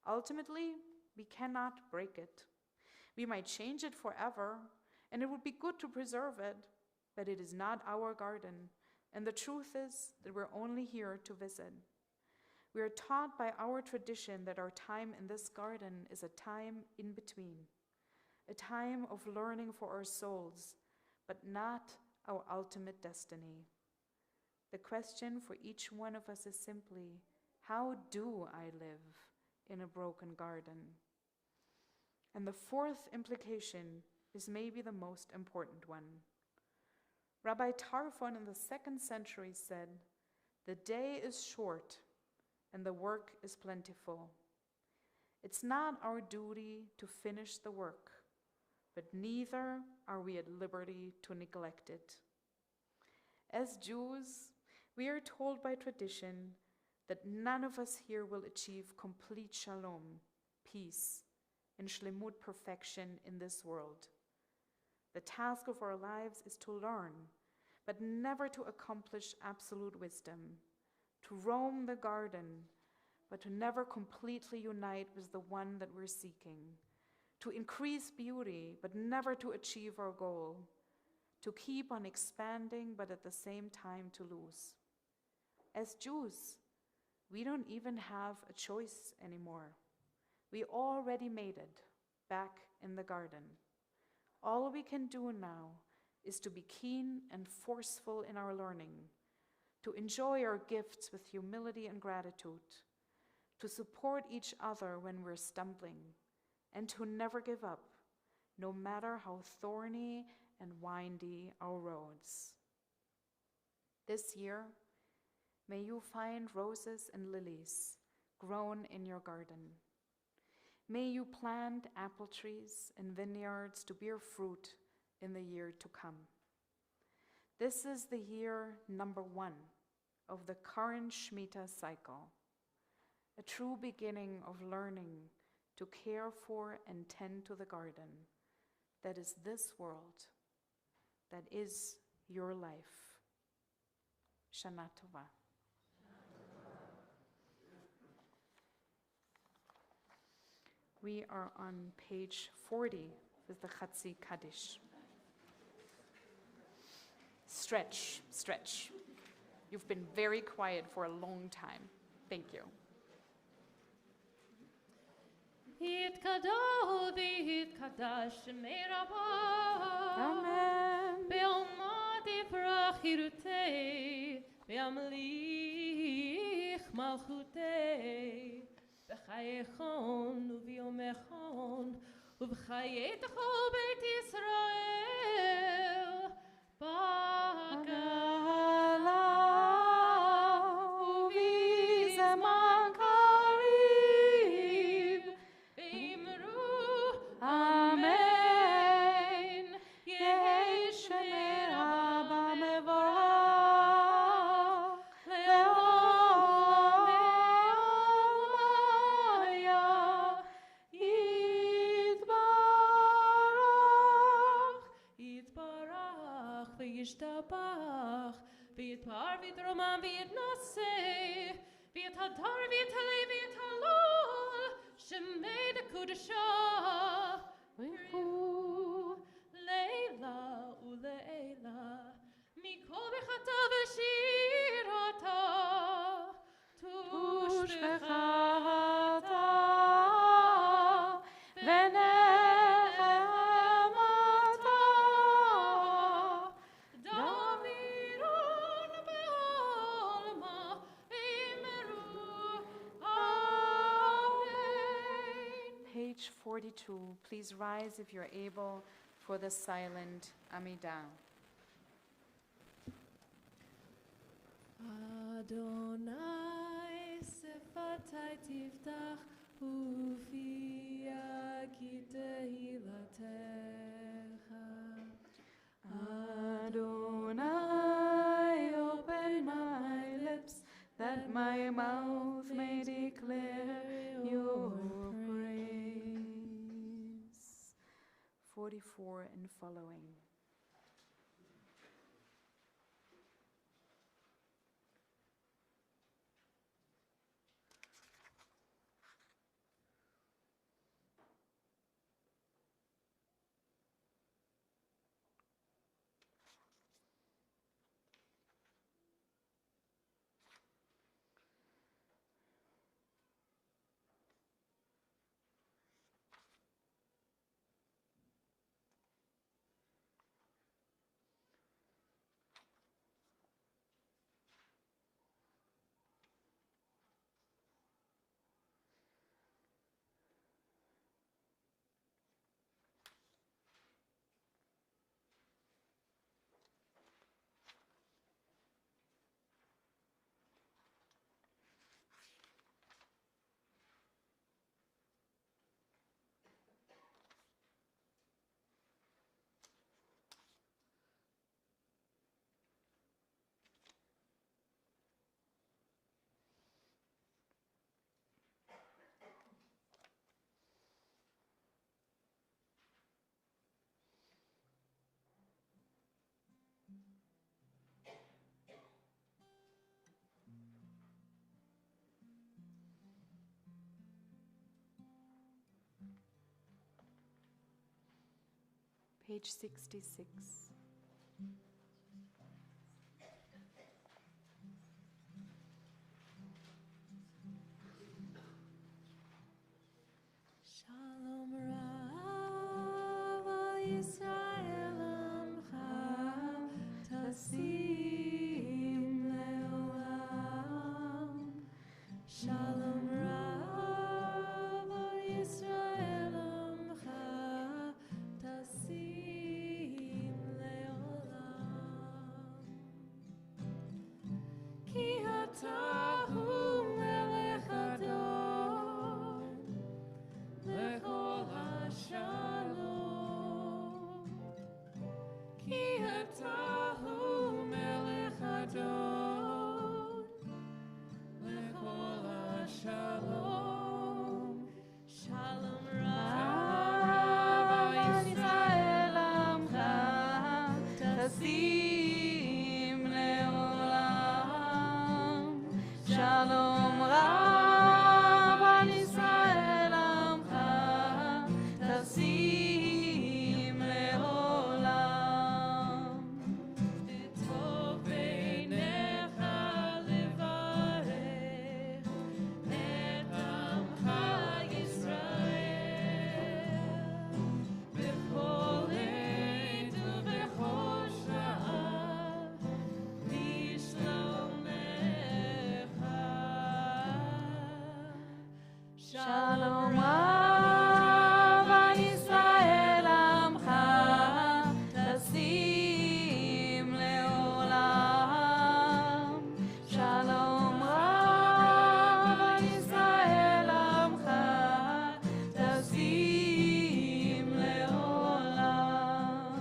Ultimately, we cannot break it. We might change it forever, and it would be good to preserve it, but it is not our garden, and the truth is that we're only here to visit. We are taught by our tradition that our time in this garden is a time in between, a time of learning for our souls, but not our ultimate destiny. The question for each one of us is simply, how do I live in a broken garden? And the 4th implication is maybe the most important one. Rabbi Tarfon in the 2nd century said, "The day is short and the work is plentiful. It's not our duty to finish the work, but neither are we at liberty to neglect it." As Jews, we are told by tradition that none of us here will achieve complete shalom, peace, and shlemut perfection in this world. The task of our lives is to learn, but never to accomplish absolute wisdom, to roam the garden, but to never completely unite with the one that we're seeking, to increase beauty, but never to achieve our goal, to keep on expanding, but at the same time to lose. As Jews, We don't even have a choice anymore. We already made it back in the garden. All we can do now is to be keen and forceful in our learning, to enjoy our gifts with humility and gratitude, to support each other when we're stumbling, and to never give up, no matter how thorny and windy our roads. This year, may you find roses and lilies grown in your garden. May you plant apple trees and vineyards to bear fruit in the year to come. This is the year number 1 of the current Shemitah cycle, a true beginning of learning to care for and tend to the garden that is this world, that is your life. Shana Tova. We are on page 40 with the Chatzi Kaddish. Stretch, stretch. You've been very quiet for a long time. Thank you. יתקדש ויתקדש שמי רבה Amen. בעלמא יפרח חירותי וימליך מלכותי בחייכון וביומכון ובחיי תכל בית ישראל בגאלה ובזמן קריב ואמרו אמן יהי שמי רבה מבורך לעולמי עולמיה יתברך וישתבח ויתפאר ויתרומם ויתנשא ויתהדר ויתעלה ויתהלל שמי דקודשה בריחו לילה ולעילה מכל ברכתה ושירתה תושבחתה ונחמתה דמירון בעולמה ואמרו אמן. Page 42. Please rise if you're able for the silent Amidah. אדוני שפתי תפתח ופיה כי תהילתך. Adonai, open my lips, that my mouth may declare your praise. 44 and following. Page 66. ישראל עמך תשים לעולם. שלום רב על ישראל עמך תשים לעולם. כי אתה הוא מלך אדון לכל השלום. כי אתה הוא מלך אדון לכל השלום. שלום רב על ישראל עמך תשים לעולם. שלום רב על ישראל עמך תשים לעולם. בטוב בעיניך לברך את עמך ישראל בכל עת ובכל שעה בשלומך. שלום רב על ישראל עמך תשים לעולם. שלום רב על ישראל עמך תשים לעולם.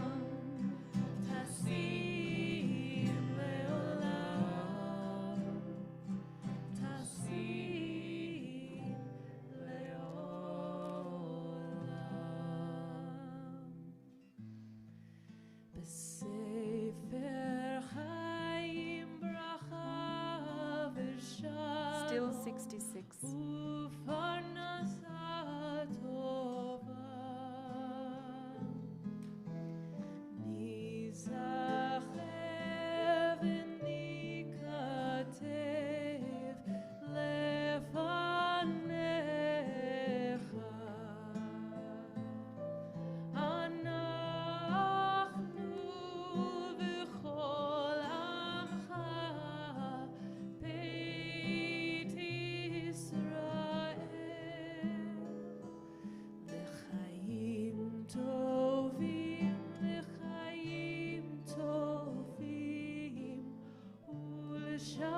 תשים לעולם. תשים לעולם. בספר חיים ברכה ושלום. Still 66. ופרנסה טובה. ניזכר וניכתב לפניך. אנחנו וכל עמך בית ישראל לחיים טובים, לחיים טובים ולשלום.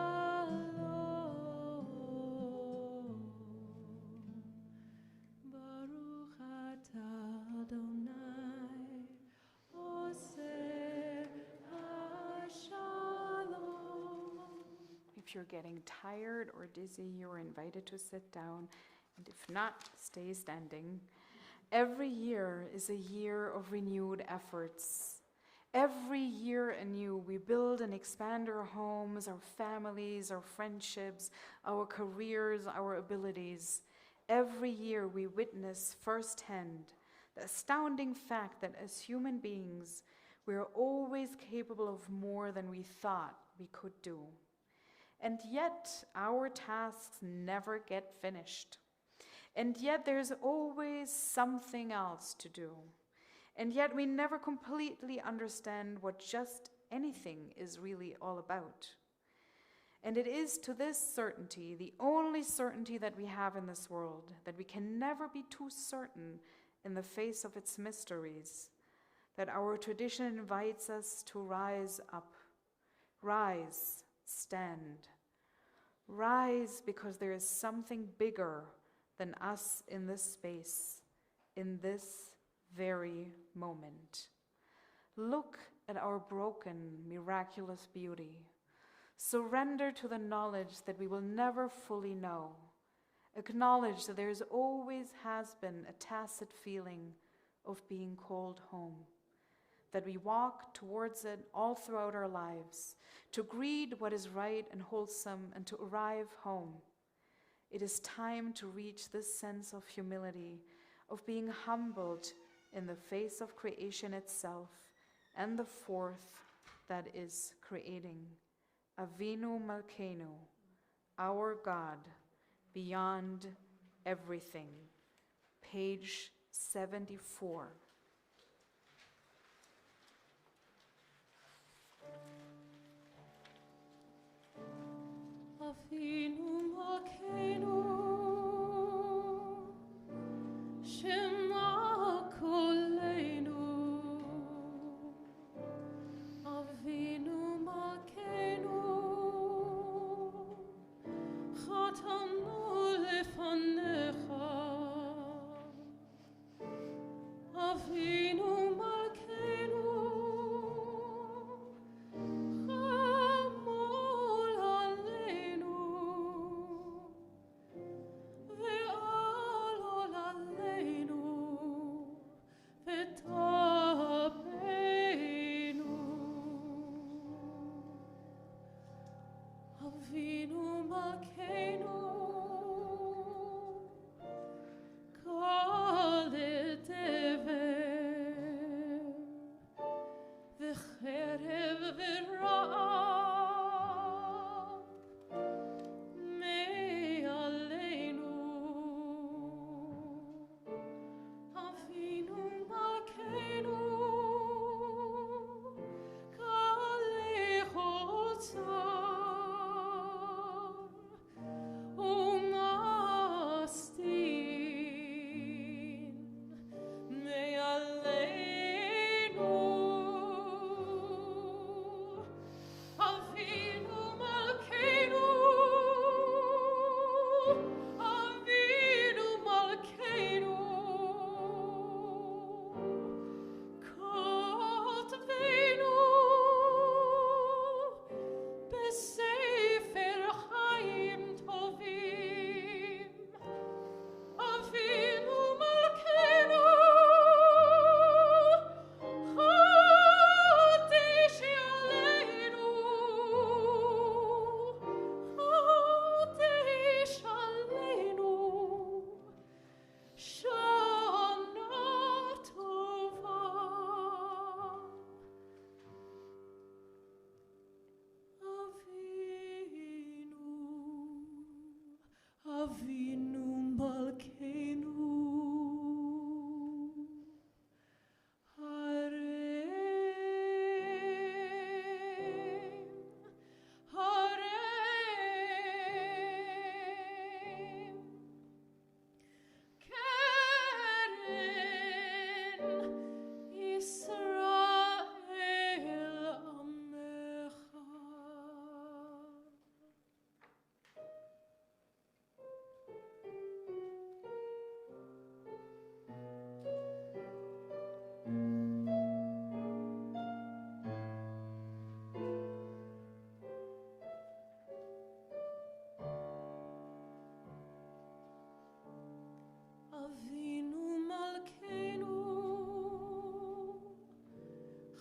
ברוך אתה אדוני עושה השלום. If you're getting tired or dizzy, you're invited to sit down, and if not, stay standing. Every year is a year of renewed efforts. Every year anew, we build and expand our homes, our families, our friendships, our careers, our abilities. Every year, we witness firsthand the astounding fact that as human beings, we are always capable of more than we thought we could do. And yet, our tasks never get finished. And yet, there's always something else to do. And yet, we never completely understand what just anything is really all about. And it is to this certainty, the only certainty that we have in this world, that we can never be too certain in the face of its mysteries, that our tradition invites us to rise up. Rise, stand. Rise because there is something bigger than us in this space, in this very moment. Look at our broken, miraculous beauty. Surrender to the knowledge that we will never fully know. Acknowledge that there always has been a tacit feeling of being called home, that we walk towards it all throughout our lives, to greet what is right and wholesome and to arrive home. It is time to reach this sense of humility, of being humbled in the face of creation itself and the forth that is creating. Avinu Malkeinu, our God, beyond everything. Page 74. Avinu Malkeinu, Shema Koleinu, Avinu Malkeinu, Chatanu lefanecha, Avinu Malkeinu, Chamol aleinu, ve'alol aleinu, ve'tapeinu. Avinu Malkeinu, kol etever, v'cherev v'ra'ab, me'aleinu. Avinu Malkeinu, kol echol tzar, umastin, me'aleinu. Avinu Malkeinu, Avinu Malkeinu, kotvenu besefer chaim tovim. Avinu Malkeinu, Chodesh aleinu, Chodesh aleinu, Shana tova. Avinu Malkeinu, Harem, Harem, Keren, Yisrael Amecha. Avinu Malkeinu,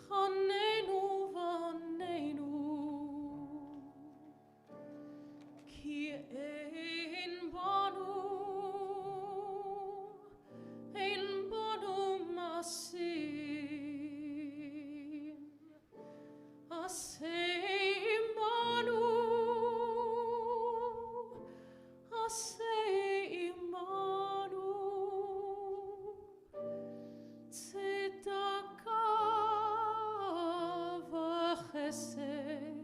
Chanenu v'anenu, ki ein banu masim, asei banu, asei banu, tzedaka v'chesed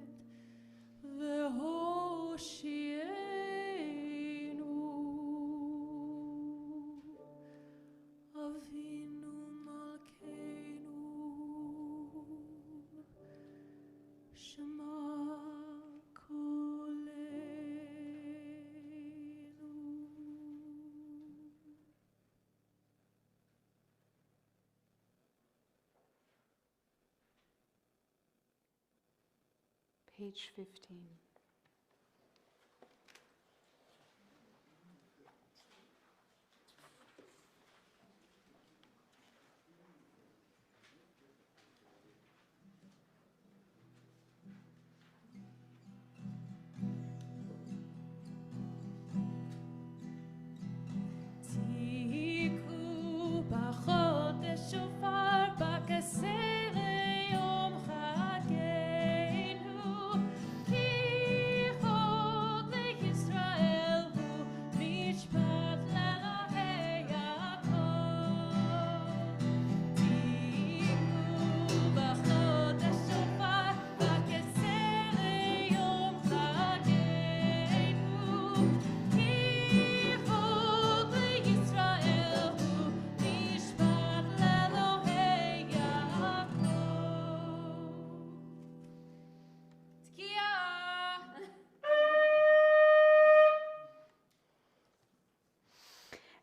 v'hoshienu. Avinu Malkeinu, Shema Koleinu. Page 15. Tiku b'chodesh shofar b'kaseh yom chageinu, ki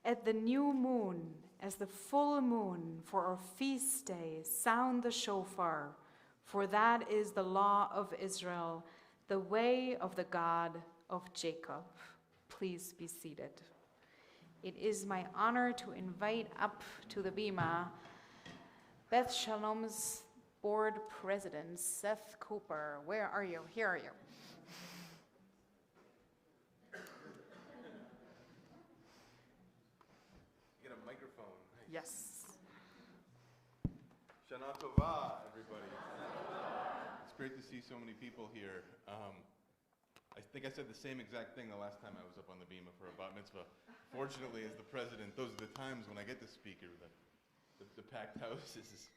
At the new moon, as the full moon, for our feast day, sound the shofar, for that is the law of Israel, the way of the God of Jacob. Please be seated. It is my honor to invite up to the bima Beth Shalom's board president, Seth Cooper. Where are you? Here are you. You get a microphone. Nice. Yes. Shana Tova, everybody. It's great to see so many people here. I think I said the same exact thing the last time I was up on the bima for a bat mitzvah. Fortunately, as the president, those are the times when I get to speak or the packed houses.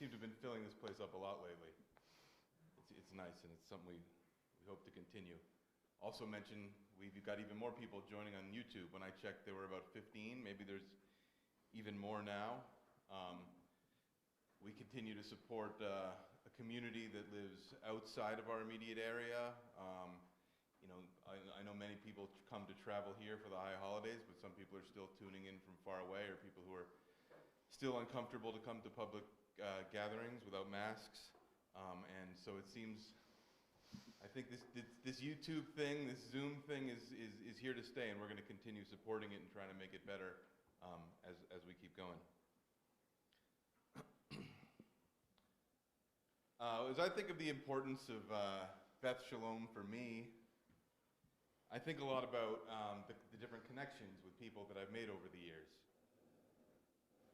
Seem to have been filling this place up a lot lately. It's nice, and it's something we hope to continue. Also mention, we've got even more people joining on YouTube. When I checked, there were about 15. Maybe there's even more now. We continue to support a community that lives outside of our immediate area. I know many people come to travel here for the high holidays, but some people are still tuning in from far away, or people who are still uncomfortable to come to public gatherings without masks. And so it seems, I think this YouTube thing, this Zoom thing is here to stay, and we're going to continue supporting it and trying to make it better as we keep going. As I think of the importance of Beth Shalom for me, I think a lot about the different connections with people that I've made over the years.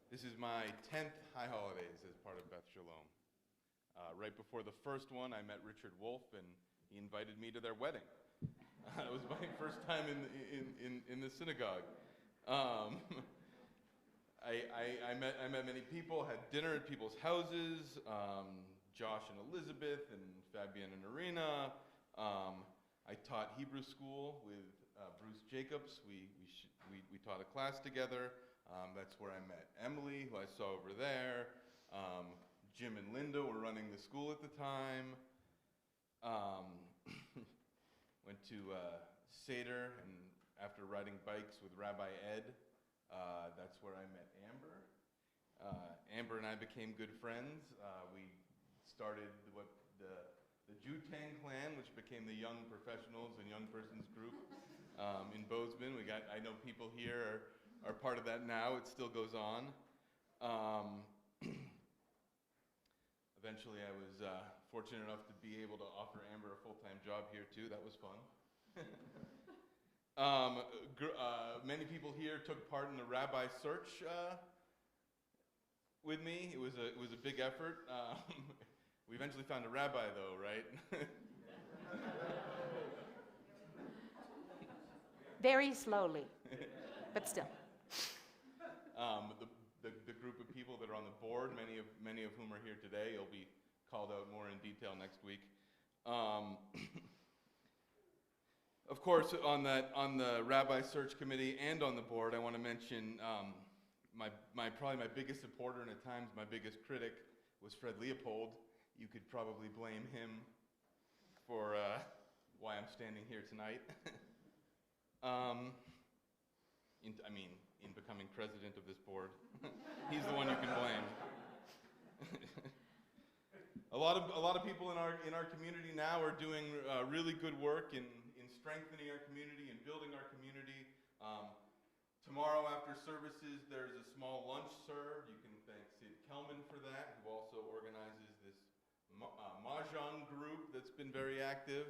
This is my 10th high holidays as part of Beth Shalom. Right before the first one, I met Richard Wolf, and he invited me to their wedding. It was my first time in the synagogue. I met many people, had dinner at people's houses. Josh and Elizabeth and Fabian and Arena. I taught Hebrew school with Bruce Jacobs. We taught a class together. That's where I met Emily, who I saw over there. Jim and Linda were running the school at the time. Went to Seder, and after riding bikes with Rabbi Ed, that's where I met Amber. Amber and I became good friends. We started the Jutang clan, which became the Young Professionals and Young Persons group in Bozeman. I know people here are part of that now. It still goes on. Eventually, I was fortunate enough to be able to offer Amber a full-time job here too. That was fun. Many people here took part in the rabbi search with me. It was a big effort. We eventually found a rabbi, though, right? Very slowly, but still. The group of people that are on the board, many of whom are here today, will be called out more in detail next week. Of course, on the rabbi search committee and on the board, I want to mention probably my biggest supporter and at times my biggest critic was Fred Leopold. You could probably blame him for why I'm standing here tonight. In becoming president of this board. He's the one you can blame. A lot of people in our community now are doing really good work in strengthening our community and building our community. Tomorrow after services, there's a small lunch served. You can thank Sid Kelman for that, who also organizes this Mahjong group that's been very active.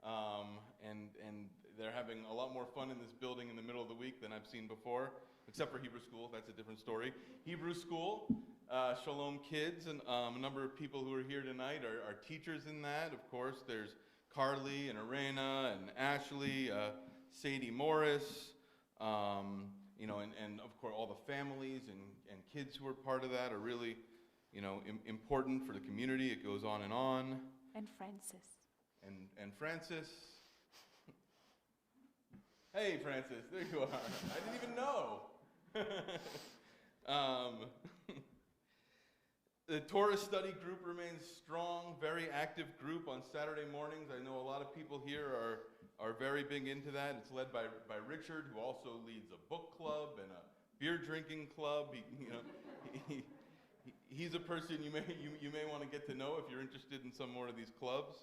And they're having a lot more fun in this building in the middle of the week than I've seen before, except for Hebrew school. That's a different story. Hebrew school, Shalom Kids, and a number of people who are here tonight are teachers in that. Of course, there's Carly and Arena and Ashley, Sadie Morris, and of course all the families and kids who are part of that are really, important for the community. It goes on and on. And Francis. And Francis. Hey, Francis, there you are. I didn't even know. The Torah study group remains strong, very active group on Saturday mornings. I know a lot of people here are very big into that. It's led by Richard, who also leads a book club and a beer drinking club. He's a person you may want to get to know if you're interested in some more of these clubs.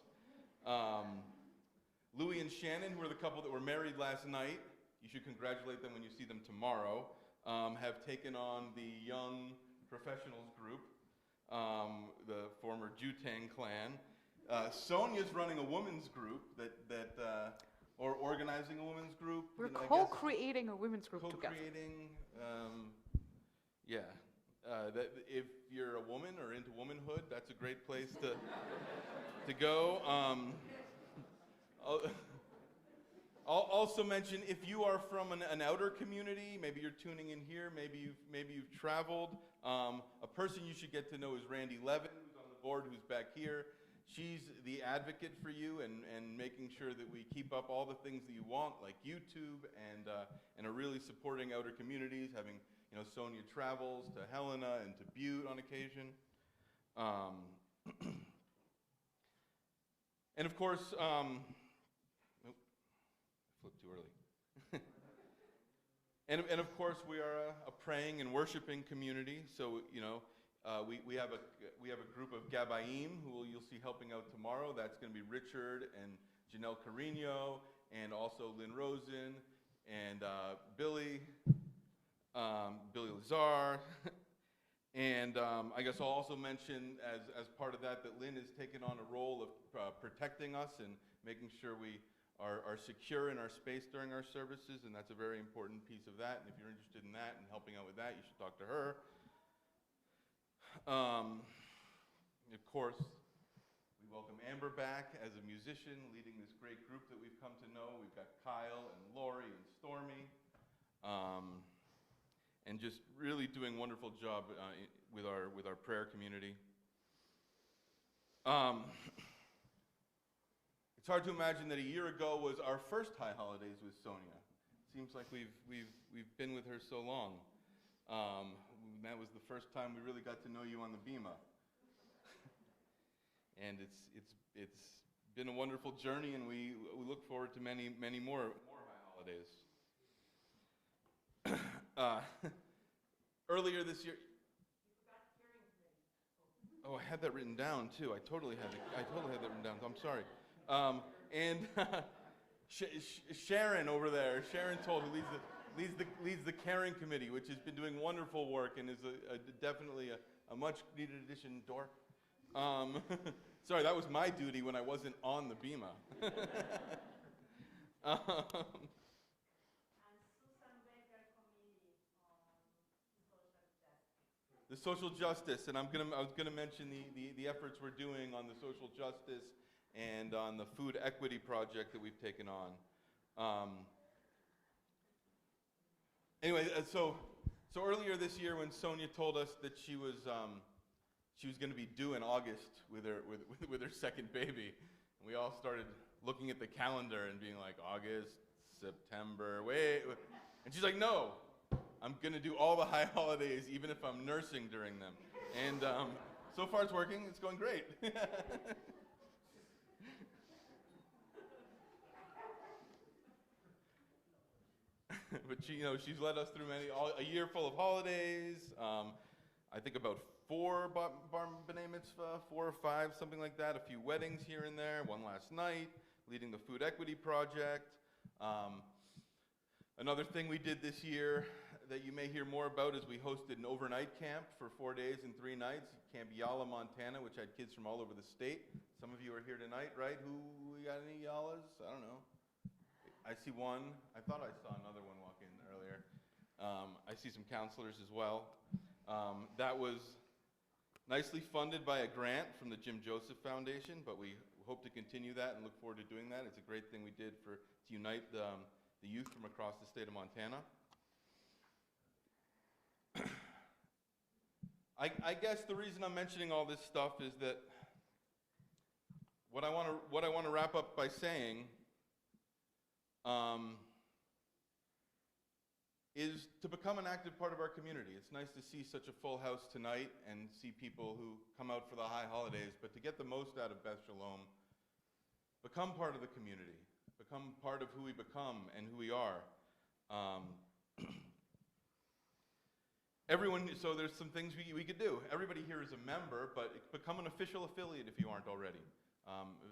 Louis and Shannon, who are the couple that were married last night, you should congratulate them when you see them tomorrow, have taken on the young professionals group, the former Jutang clan. Sonia's running a women's group or organizing a women's group. We're I guess. co-creating a women's group together. Co-creating, yeah. That if you're a woman or into womanhood, that's a great place to go. I'll also mention, if you are from an outer community, maybe you're tuning in here, maybe you've traveled, a person you should get to know is Randy Levin, who's on the board, who's back here. She's the advocate for you and making sure that we keep up all the things that you want, like YouTube, and are really supporting outer communities, having Sonia travels to Helena and to Butte on occasion. And of course, flipped too early. and of course, we are a praying and worshiping community. So we have a group of Gabaim who you'll see helping out tomorrow. That's going to be Richard and Janelle Carino, and also Lynn Rosen and Billy Lazar. And I guess I'll also mention as part of that Lynn has taken on a role of protecting us and making sure we are secure in our space during our services, and that's a very important piece of that. And if you're interested in that and helping out with that, you should talk to her. Of course, we welcome Amber back as a musician, leading this great group that we've come to know. We've got Kyle and Lori and Stormy, and just really doing a wonderful job with our prayer community. It's hard to imagine that a year ago was our first High Holidays with Sonia. Seems like we've been with her so long. That was the first time we really got to know you on the Bema. And it's been a wonderful journey, and we look forward to many more High Holidays. Earlier this year. Oh, I had that written down too. I totally had that written down. I'm sorry. And Sharon over there, Sharon Toll, who leads the caring committee, which has been doing wonderful work and is definitely a much needed addition. Dork. Sorry, that was my duty when I wasn't on the Bema. The social justice, and I was gonna mention the efforts we're doing on the social justice and on the food equity project that we've taken on. Anyway, so earlier this year when Sonia told us that she was going to be due in August with her second baby, and we all started looking at the calendar and being like, August, September, wait, and she's like, no, I'm going to do all the high holidays even if I'm nursing during them. And so far it's working. It's going great. But she's led us through a year full of holidays. I think about 4 bar b'nai mitzvah, 4 or 5, something like that. A few weddings here and there. One last night, leading the food equity project. Another thing we did this year that you may hear more about is we hosted an overnight camp for 4 days and 3 nights, Camp Yala, Montana, which had kids from all over the state. Some of you are here tonight, right? We got any Yalas? I don't know. I see one. I thought I saw another one walk in earlier. I see some counselors as well. That was nicely funded by a grant from the Jim Joseph Foundation, but we hope to continue that and look forward to doing that. It's a great thing we did to unite the youth from across the state of Montana. I guess the reason I'm mentioning all this stuff is that what I want to wrap up by saying is to become an active part of our community. It's nice to see such a full house tonight and see people who come out for the high holidays, but to get the most out of Beth Shalom, become part of the community, become part of who we become and who we are. So there's some things we could do. Everybody here is a member, but become an official affiliate if you aren't already.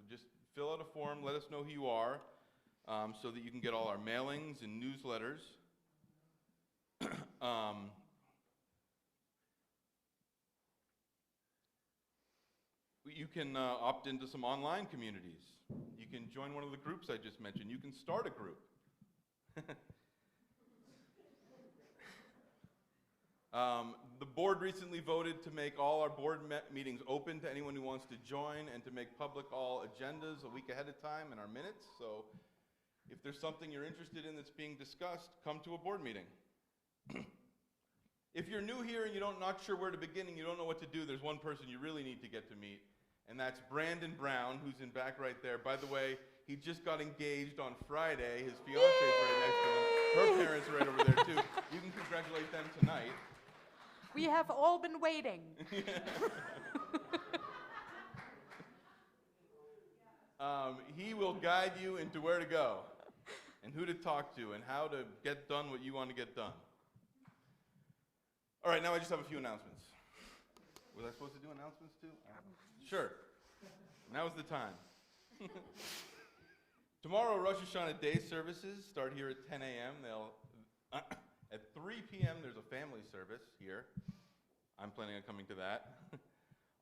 Just fill out a form, let us know who you are, so that you can get all our mailings and newsletters. You can opt into some online communities. You can join one of the groups I just mentioned. You can start a group. The board recently voted to make all our board meetings open to anyone who wants to join and to make public all agendas a week ahead of time and our minutes. So if there's something you're interested in that's being discussed, come to a board meeting. If you're new here and you're not sure where to begin and you don't know what to do, there's one person you really need to get to meet, and that's Brandon Brown, who's in back right there. By the way, he just got engaged on Friday. His fiancee's right next to him. Her parents are right over there, too. You can congratulate them tonight. We have all been waiting. He will guide you into where to go and who to talk to and how to get done what you want to get done. All right, now I just have a few announcements. Was I supposed to do announcements too? Sure. Now's the time. Tomorrow, Rosh Hashanah Day services start here at 10 a.m. At 3 p.m., there's a family service here. I'm planning on coming to that.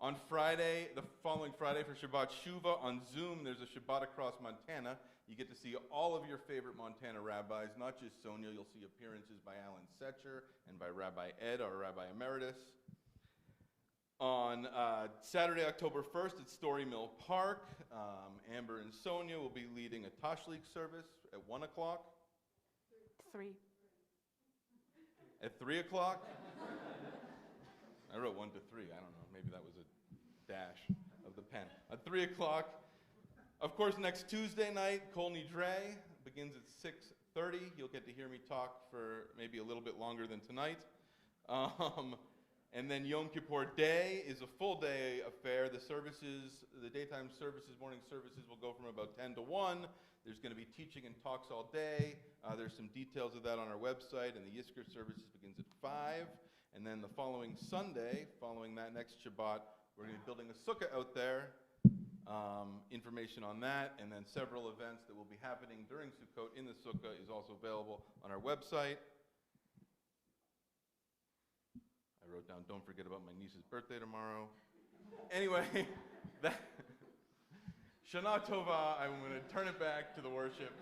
On Friday, the following Friday for Shabbat Shuvah, on Zoom, there's a Shabbat Across Montana. You get to see all of your favorite Montana rabbis, not just Sonia. You'll see appearances by Alan Setcher and by Rabbi Ed, our Rabbi Emeritus. On Saturday, October 1st at Story Mill Park, Amber and Sonia will be leading a Tashlich service at 1 o'clock. 3. At 3 o'clock? I wrote 1 to 3. I don't know. Maybe that was a dash of the pen. At 3 o'clock. Of course, next Tuesday night, Kol Nidre begins at 6:30. You'll get to hear me talk for maybe a little bit longer than tonight. And then Yom Kippur Day is a full day affair. The daytime services, morning services will go from about 10 to 1. There's going to be teaching and talks all day. There's some details of that on our website, and the Yizkor services begins at 5. And then the following Sunday, following that next Shabbat, we're going to be building a sukkah out there. Information on that, and then several events that will be happening during Sukkot in the sukkah is also available on our website. I wrote down, don't forget about my niece's birthday tomorrow. Anyway, Shana Tova, I'm going to turn it back to the worship,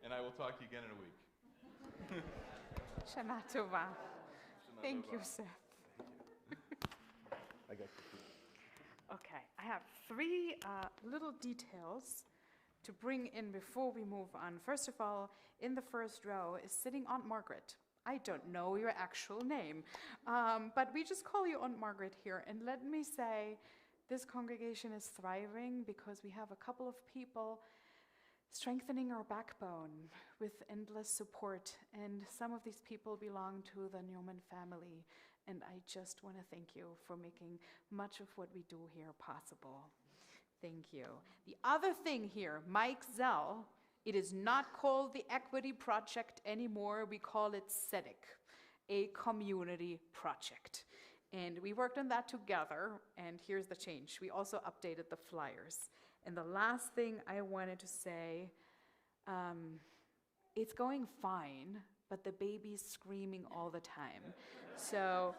and I will talk to you again in a week. Shana Tova. Thank you, Seth. I got you. Okay, I have 3 little details to bring in before we move on. First of all, in the first row is sitting Aunt Margaret. I don't know your actual name, but we just call you Aunt Margaret here. And let me say, this congregation is thriving because we have a couple of people strengthening our backbone with endless support. And some of these people belong to the Newman family. And I just want to thank you for making much of what we do here possible. Thank you. The other thing here, Mike Zell, it is not called the Equity Project anymore. We call it SEDIC, a community project. And we worked on that together, and here's the change. We also updated the flyers. And the last thing I wanted to say, it's going fine, but the baby's screaming all the time. So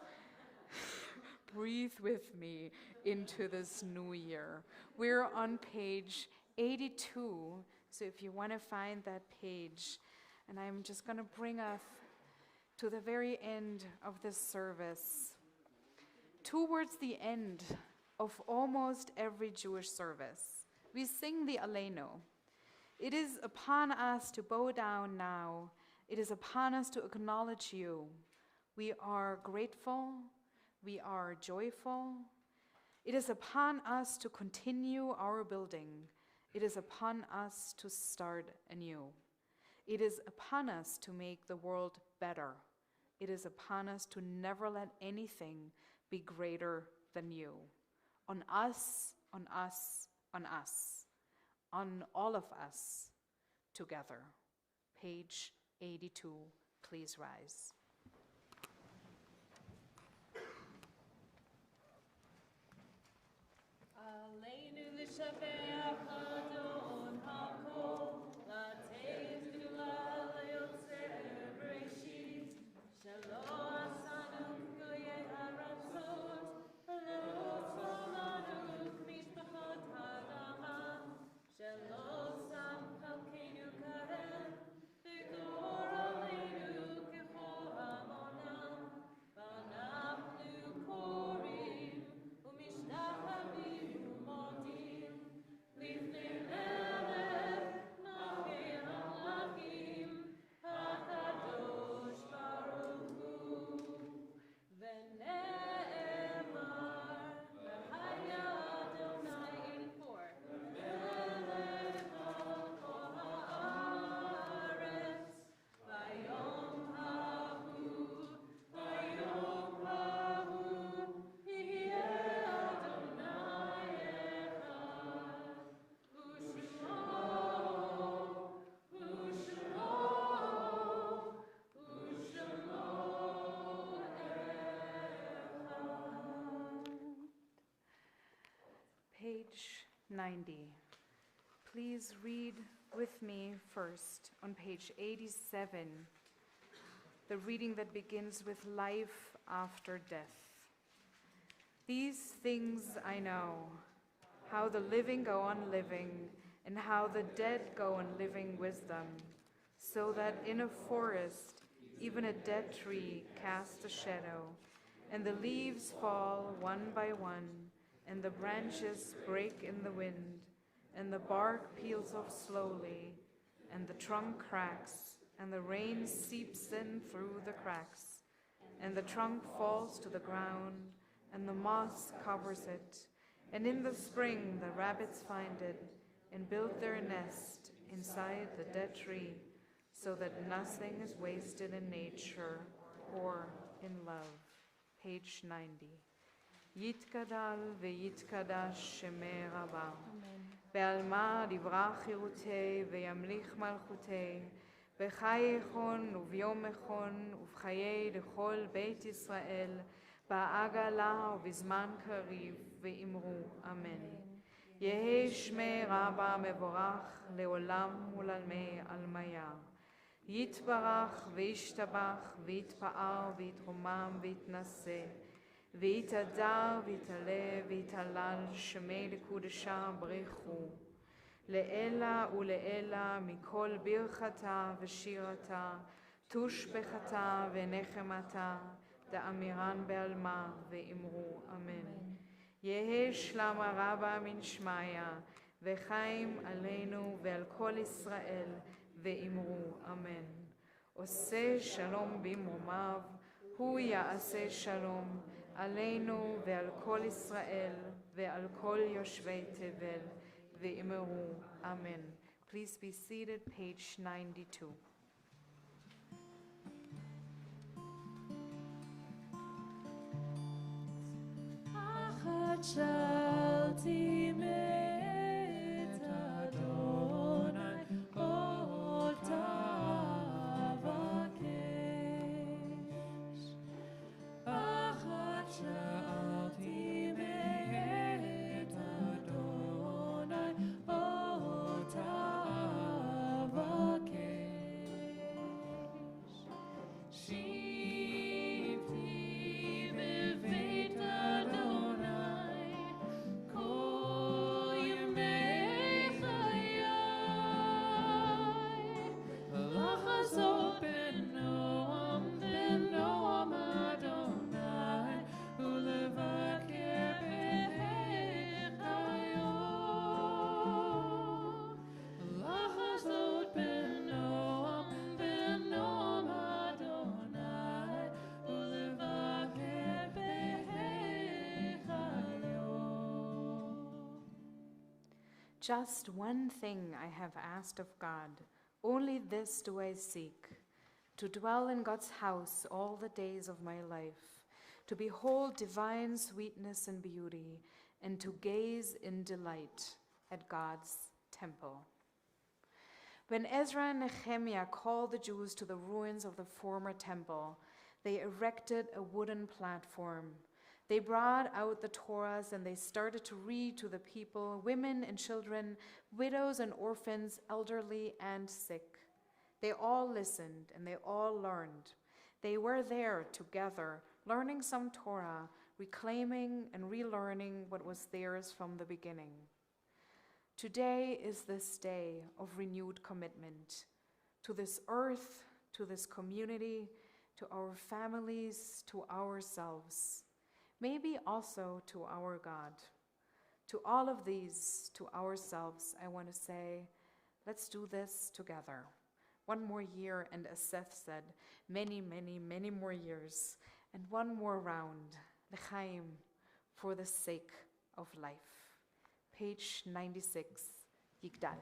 breathe with me into this new year. We're on page 82, so if you want to find that page, and I'm just going to bring us to the very end of this service. Towards the end of almost every Jewish service, we sing the Aleinu. It is upon us to bow down now. It is upon us to acknowledge you. We are grateful. We are joyful. It is upon us to continue our building. It is upon us to start anew. It is upon us to make the world better It is upon us to never let anything be greater than you. On us, on us, on us, on all of us together. Page 82, please rise. Aleinu l'shabeach Adon hakol, lateis gdula leyotzei bereshit, shelo asanu k'goyei haratzot, le'otzol lanu k'mishpachot ha'adama, shelo sam chalkeinu kahem, v'gor aleinu k'chol hamonam, v'anachnu korim, u'mishtachavim u'modim, lifnei melech malkei hamlachim, hakadosh baruch hu. V'ne'emar, v'haya Adonai 84. Melech al kol haaretz, vayom hahu, yeh Adonai echad, u'shmo Page 90. Please read with me first on page 87, the reading that begins with life after death. These things I know, how the living go on living, and how the dead go on living with them, so that in a forest even a dead tree casts a shadow, and the leaves fall one by one, and the branches break in the wind, and the bark peels off slowly, and the trunk cracks, and the rain seeps in through the cracks, and the trunk falls to the ground, and the moss covers it. And in the spring the rabbits find it, and build their nest inside the dead tree, so that nothing is wasted in nature or in love. Page 90. יתגדל ויתקדש שמי רבה. בעלמא דברה חירותי וימליך מלכותי. בחיי חון וביום מחון ובחיי לכל בית ישראל. בעגלה ובזמן קריב ואמרו אמן. יהי שמי רבה מבורך לעולם ולעלמי עלמיה. יתברך וישתבח ויתפאר ויתרומם ויתנשא. ויתהדר ויתעלה ויתהלל שמי לקודשה ברכו. לעילה ולעילה מכל ברכתה ושירתה, תושבחתה ונחמתה, דאמירן בעלמה ואמרו אמן. יהי שלמה רבה מן שמיה, וחיים עלינו ועל כל ישראל, ואמרו אמן. עושה שלום במרומיו, הוא יעשה שלום עלינו ועל כל ישראל ועל כל יושבי תבל, ואמרו אמן. Please be seated, page 92. אחת שאלתי מאת אדוני, אותה אבקש. אחת שאלתי מאת אדוני, אותה אבקש. שבתי בבית אדוני כל ימי חיי, לחזות בנועם בנועם אדוני, ולבקר בחיו. לחזות בנועם בנועם אדוני, ולבקר בחיו. Just one thing I have asked of God, only this do I seek, to dwell in God's house all the days of my life, to behold divine sweetness and beauty, and to gaze in delight at God's temple. When Ezra and Nehemiah called the Jews to the ruins of the former temple, they erected a wooden platform. They brought out the Torahs and they started to read to the people, women and children, widows and orphans, elderly and sick. They all listened and they all learned. They were there together, learning some Torah, reclaiming and relearning what was theirs from the beginning. Today is this day of renewed commitment to this earth, to this community, to our families, to ourselves, maybe also to our God. To all of these, to ourselves, I want to say, let's do this together. One more year, and as Seth said, many, many, many more years, and one more round, l'chaim, for the sake of life. Page 96, Yigdal.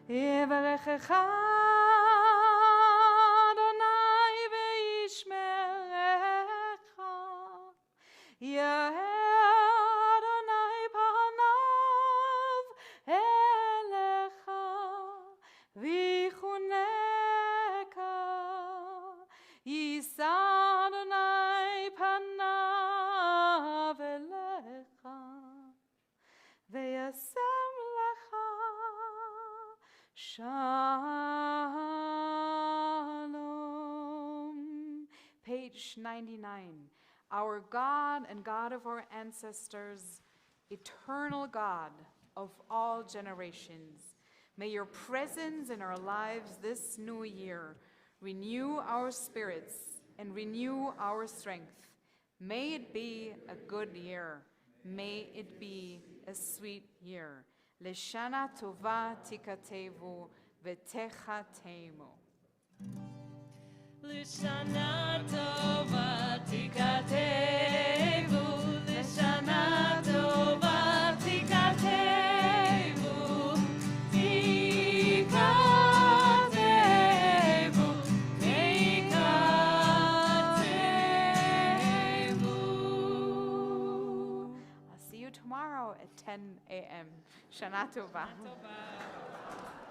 יברכך אדוני וישמרך, יאר אדוני פניו אליך ויחונקה, יישא אדוני פניו אליך וישם לך Shalom. Page 99. Our God and God of our ancestors, eternal God of all generations, may your presence in our lives this new year renew our spirits and renew our strength. May it be a good year. May it be a sweet year. Leshana tova tikatevu v'techatemu. Leshana tova tikatevu, Leshana tova tikatevu, tikatevu, tikatevu. I'll see you tomorrow at 10 a.m. Shana Tova. Tova.